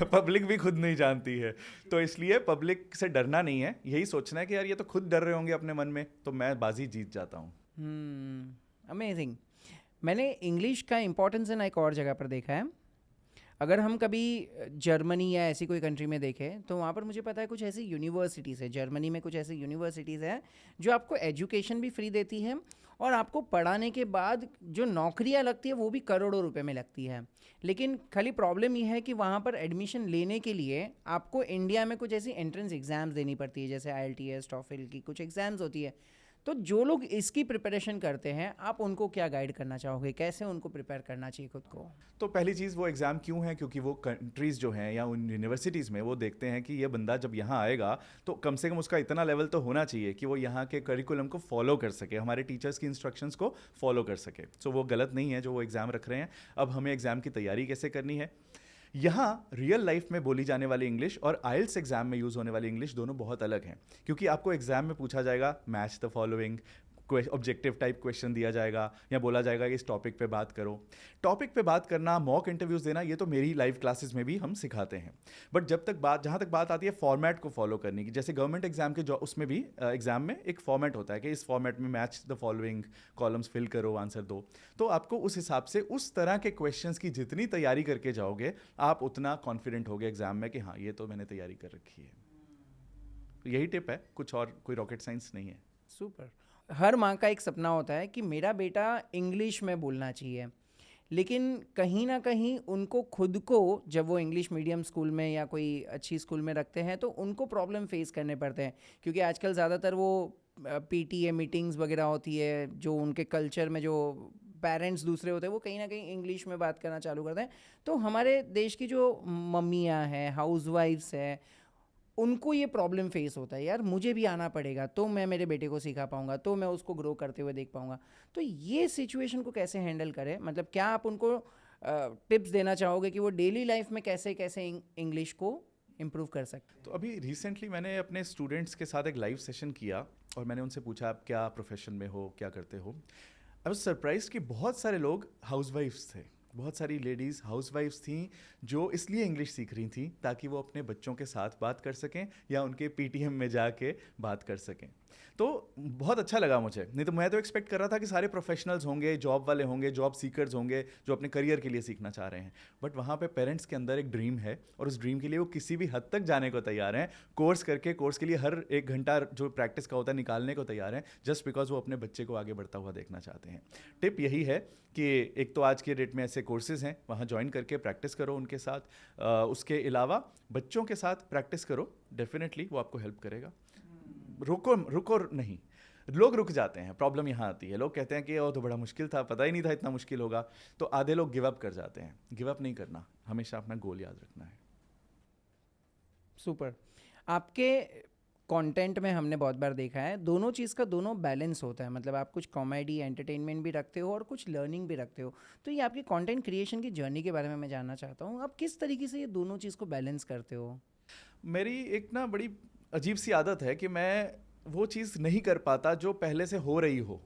पब्लिक भी खुद नहीं जानती है, तो इसलिए पब्लिक से डरना नहीं है, यही सोचना है कि यार ये तो खुद डर रहे होंगे अपने मन में, तो मैं बाजी जीत जाता हूँ। अमेजिंग। मैंने इंग्लिश का इम्पोर्टेंस ना एक और जगह पर देखा है। अगर हम कभी जर्मनी या ऐसी कोई कंट्री में देखें तो वहाँ पर मुझे पता है कुछ ऐसी यूनिवर्सिटीज़ है, जर्मनी में कुछ ऐसी यूनिवर्सिटीज़ है जो आपको एजुकेशन भी फ्री देती है और आपको पढ़ाने के बाद जो नौकरियाँ लगती है वो भी करोड़ों रुपए में लगती है। लेकिन खाली प्रॉब्लम ये है कि वहाँ पर एडमिशन लेने के लिए आपको इंडिया में कुछ ऐसी एंट्रेंस एग्ज़ाम्स देनी पड़ती है, जैसे IELTS टॉफिल की कुछ एग्ज़ाम्स होती है। तो जो लोग इसकी प्रिपरेशन करते हैं, आप उनको क्या गाइड करना चाहोगे, कैसे उनको प्रिपेयर करना चाहिए खुद को? तो पहली चीज़, वो एग्ज़ाम क्यों है? क्योंकि वो कंट्रीज़ जो हैं या उन यूनिवर्सिटीज़ में वो देखते हैं कि ये बंदा जब यहाँ आएगा तो कम से कम उसका इतना लेवल तो होना चाहिए कि वो यहाँ के करिकुलम को फॉलो कर सके, हमारे टीचर्स की इंस्ट्रक्शंस को फॉलो कर सके। सो वो गलत नहीं है जो वो एग्ज़ाम रख रहे हैं। अब हमें एग्ज़ाम की तैयारी कैसे करनी है? यहाँ रियल लाइफ में बोली जाने वाली इंग्लिश और आइल्स एग्जाम में यूज़ होने वाली इंग्लिश दोनों बहुत अलग हैं, क्योंकि आपको एग्जाम में पूछा जाएगा match the following, objective type question दिया जाएगा या बोला जाएगा कि इस टॉपिक पे बात करो। टॉपिक पे बात करना, मॉक इंटरव्यूज़ देना, ये तो मेरी लाइव क्लासेस में भी हम सिखाते हैं। बट जहाँ तक बात आती है फॉर्मेट को फॉलो करने की, जैसे गवर्नमेंट एग्जाम के जो उसमें भी एग्जाम में एक फॉर्मेट होता है कि इस फॉर्मेट में match the following, columns fill करो, आंसर दो। तो आपको उस हिसाब से उस तरह के क्वेश्चंस की जितनी तैयारी करके जाओगे, आप उतना कॉन्फिडेंट होगे एग्जाम में कि हाँ ये तो मैंने तैयारी कर रखी है। तो यही टिप है, कुछ और कोई रॉकेट साइंस नहीं है। सुपर। हर माँ का एक सपना होता है कि मेरा बेटा इंग्लिश में बोलना चाहिए, लेकिन कहीं ना कहीं उनको खुद को, जब वो इंग्लिश मीडियम स्कूल में या कोई अच्छी स्कूल में रखते हैं तो उनको प्रॉब्लम फेस करने पड़ते हैं, क्योंकि आजकल ज़्यादातर वो PTA मीटिंग्स वगैरह होती है, जो उनके कल्चर में जो पेरेंट्स दूसरे होते हैं वो कहीं ना कहीं इंग्लिश में बात करना चालू करते हैं। तो हमारे देश की जो मम्मियाँ हैं, हाउसवाइफ्स हैं, उनको ये प्रॉब्लम फेस होता है, यार मुझे भी आना पड़ेगा तो मैं मेरे बेटे को सिखा पाऊंगा, तो मैं उसको ग्रो करते हुए देख पाऊंगा। तो ये सिचुएशन को कैसे हैंडल करें? मतलब क्या आप उनको टिप्स देना चाहोगे कि वो डेली लाइफ में कैसे कैसे इंग्लिश को इम्प्रूव कर सकते? तो अभी रिसेंटली मैंने अपने स्टूडेंट्स के साथ एक लाइव सेशन किया और मैंने उनसे पूछा आप क्या प्रोफेशन में हो, क्या करते हो। आई वाज सरप्राइज कि बहुत सारे लोग हाउसवाइफ्स थे, बहुत सारी लेडीज़ हाउसवाइफ्स थीं जो इसलिए इंग्लिश सीख रही थीं ताकि वो अपने बच्चों के साथ बात कर सकें या उनके PTM में जाके बात कर सकें। तो बहुत अच्छा लगा मुझे, नहीं तो मैं तो एक्सपेक्ट कर रहा था कि सारे प्रोफेशनल्स होंगे, जॉब वाले होंगे, जॉब सीकर्स होंगे जो अपने करियर के लिए सीखना चाह रहे हैं। बट वहाँ पे पेरेंट्स के अंदर एक ड्रीम है और उस ड्रीम के लिए वो किसी भी हद तक जाने को तैयार हैं, कोर्स के लिए हर 1 घंटा जो प्रैक्टिस का होता है निकालने को तैयार हैं, जस्ट बिकॉज वो अपने बच्चे को आगे बढ़ता हुआ देखना चाहते हैं। टिप यही है कि एक तो आज के डेट में ऐसे कोर्सेज हैं, वहाँ ज्वाइन करके प्रैक्टिस करो उनके साथ। उसके अलावा बच्चों के साथ प्रैक्टिस करो, डेफिनेटली वो आपको हेल्प करेगा। रुको नहीं, लोग रुक जाते हैं, प्रॉब्लम यहाँ आती है। लोग कहते हैं कि वो तो बड़ा मुश्किल था, पता ही नहीं था इतना मुश्किल होगा, तो आधे लोग गिव अप कर जाते हैं। गिव अप नहीं करना, हमेशा अपना गोल याद रखना है। सुपर। आपके कंटेंट में हमने बहुत बार देखा है दोनों चीज़ का दोनों बैलेंस होता है, मतलब आप कुछ कॉमेडी एंटरटेनमेंट भी रखते हो और कुछ लर्निंग भी रखते हो। तो ये आपकी कंटेंट क्रिएशन की जर्नी के बारे में मैं जानना चाहता हूँ, आप किस तरीके से ये दोनों चीज़ को बैलेंस करते हो? मेरी एक ना बड़ी अजीब सी आदत है कि मैं वो चीज़ नहीं कर पाता जो पहले से हो रही हो।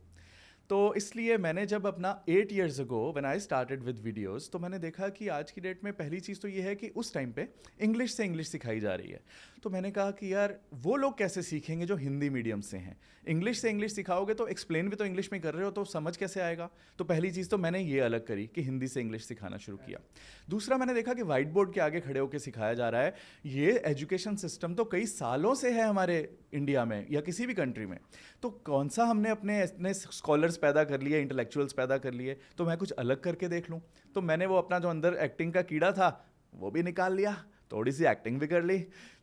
तो इसलिए मैंने जब अपना 8 years ago when I started with videos, तो मैंने देखा कि आज की डेट में पहली चीज़ तो ये है कि उस टाइम पे इंग्लिश से इंग्लिश सिखाई जा रही है। तो मैंने कहा कि यार वो लोग कैसे सीखेंगे जो हिंदी मीडियम से हैं। इंग्लिश से इंग्लिश सिखाओगे तो एक्सप्लेन भी तो इंग्लिश में कर रहे हो, तो समझ कैसे आएगा। तो पहली चीज़ तो मैंने ये अलग करी कि हिंदी से इंग्लिश सिखाना शुरू किया। दूसरा, मैंने देखा कि वाइट बोर्ड के आगे खड़े होकर सिखाया जा रहा है। ये एजुकेशन सिस्टम तो कई सालों से है हमारे इंडिया में या किसी भी कंट्री में, तो कौन सा हमने अपने स्कॉलर्स पैदा कर लिए, इंटेलेक्चुअल्स पैदा कर लिए, तो मैं कुछ अलग करके देख लूँ। तो मैंने वो अपना जो अंदर एक्टिंग का कीड़ा था वो भी निकाल लिया, थोड़ी सी एक्टिंग भी कर ली।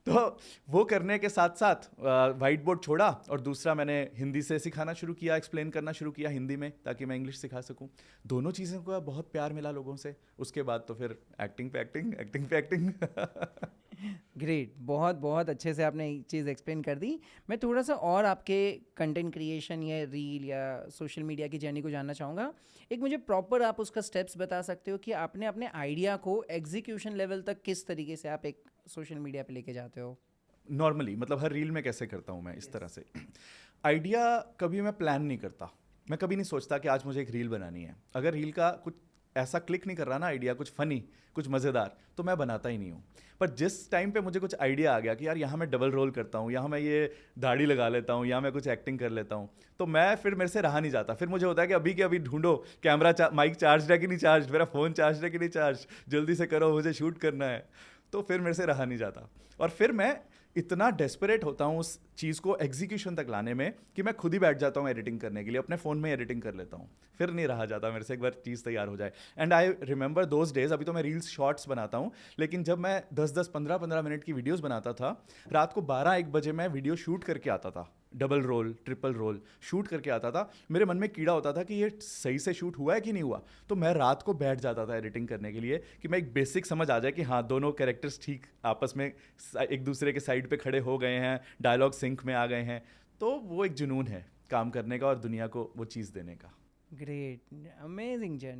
तो वो करने के साथ साथ वाइट बोर्ड छोड़ा और दूसरा मैंने हिंदी से सिखाना शुरू किया, एक्सप्लेन करना शुरू किया हिंदी में ताकि मैं इंग्लिश सिखा सकूं। दोनों चीज़ों का बहुत प्यार मिला लोगों से। उसके बाद तो फिर एक्टिंग पे एक्टिंग, एक्टिंग पे एक्टिंग। ग्रेट, बहुत बहुत अच्छे से आपने एक चीज़ एक्सप्लेन कर दी। मैं थोड़ा सा और आपके कंटेंट क्रिएशन या रील या सोशल मीडिया की जर्नी को जानना चाहूँगा। एक मुझे प्रॉपर आप उसका स्टेप्स बता सकते हो कि आपने अपने आइडिया को एग्जीक्यूशन लेवल तक किस तरीके से आप एक सोशल मीडिया पे लेके जाते हो? नॉर्मली मतलब हर रील में कैसे करता हूँ मैं इस तरह से। आइडिया कभी मैं प्लान नहीं करता। मैं कभी नहीं सोचता कि आज मुझे एक रील बनानी है। अगर रील का कुछ ऐसा क्लिक नहीं कर रहा ना, आइडिया कुछ फनी, कुछ मज़ेदार, तो मैं बनाता ही नहीं हूँ। पर जिस टाइम पे मुझे कुछ आइडिया आ गया कि यार यहाँ मैं डबल रोल करता हूँ, यहाँ मैं ये दाढ़ी लगा लेता हूँ, यहाँ मैं कुछ एक्टिंग कर लेता हूँ, तो मैं फिर मेरे से रहा नहीं जाता। फिर मुझे होता है कि अभी के अभी ढूंढो, कैमरा माइक चार्ज है कि नहीं चार्ज, मेरा फ़ोन चार्ज है कि नहीं चार्ज, जल्दी से करो, मुझे शूट करना है। तो फिर मेरे से रहा नहीं जाता। और फिर मैं इतना डेस्परेट होता हूँ उस चीज़ को एग्जीक्यूशन तक लाने में कि मैं खुद ही बैठ जाता हूँ एडिटिंग करने के लिए, अपने फ़ोन में एडिटिंग कर लेता हूँ। फिर नहीं रहा जाता मेरे से एक बार चीज़ तैयार हो जाए। And I remember those days. अभी तो मैं रील्स शॉर्ट्स बनाता हूँ, लेकिन जब मैं 10-10 15-15 मिनट की वीडियोस बनाता था, रात को 12-1 बजे मैं वीडियो शूट करके आता था, double role triple role shoot करके आता था। मेरे मन में कीड़ा होता था कि ये सही से शूट हुआ है कि नहीं हुआ। तो मैं रात को बैठ जाता था एडिटिंग करने के लिए कि मैं एक बेसिक समझ आ जाए कि हाँ, दोनों कैरेक्टर्स ठीक आपस में एक दूसरे के साइड पे खड़े हो गए हैं, डायलॉग सिंक में आ गए हैं। तो वो एक जुनून है काम करने का और दुनिया को वो चीज़ देने का। Great, amazing journey.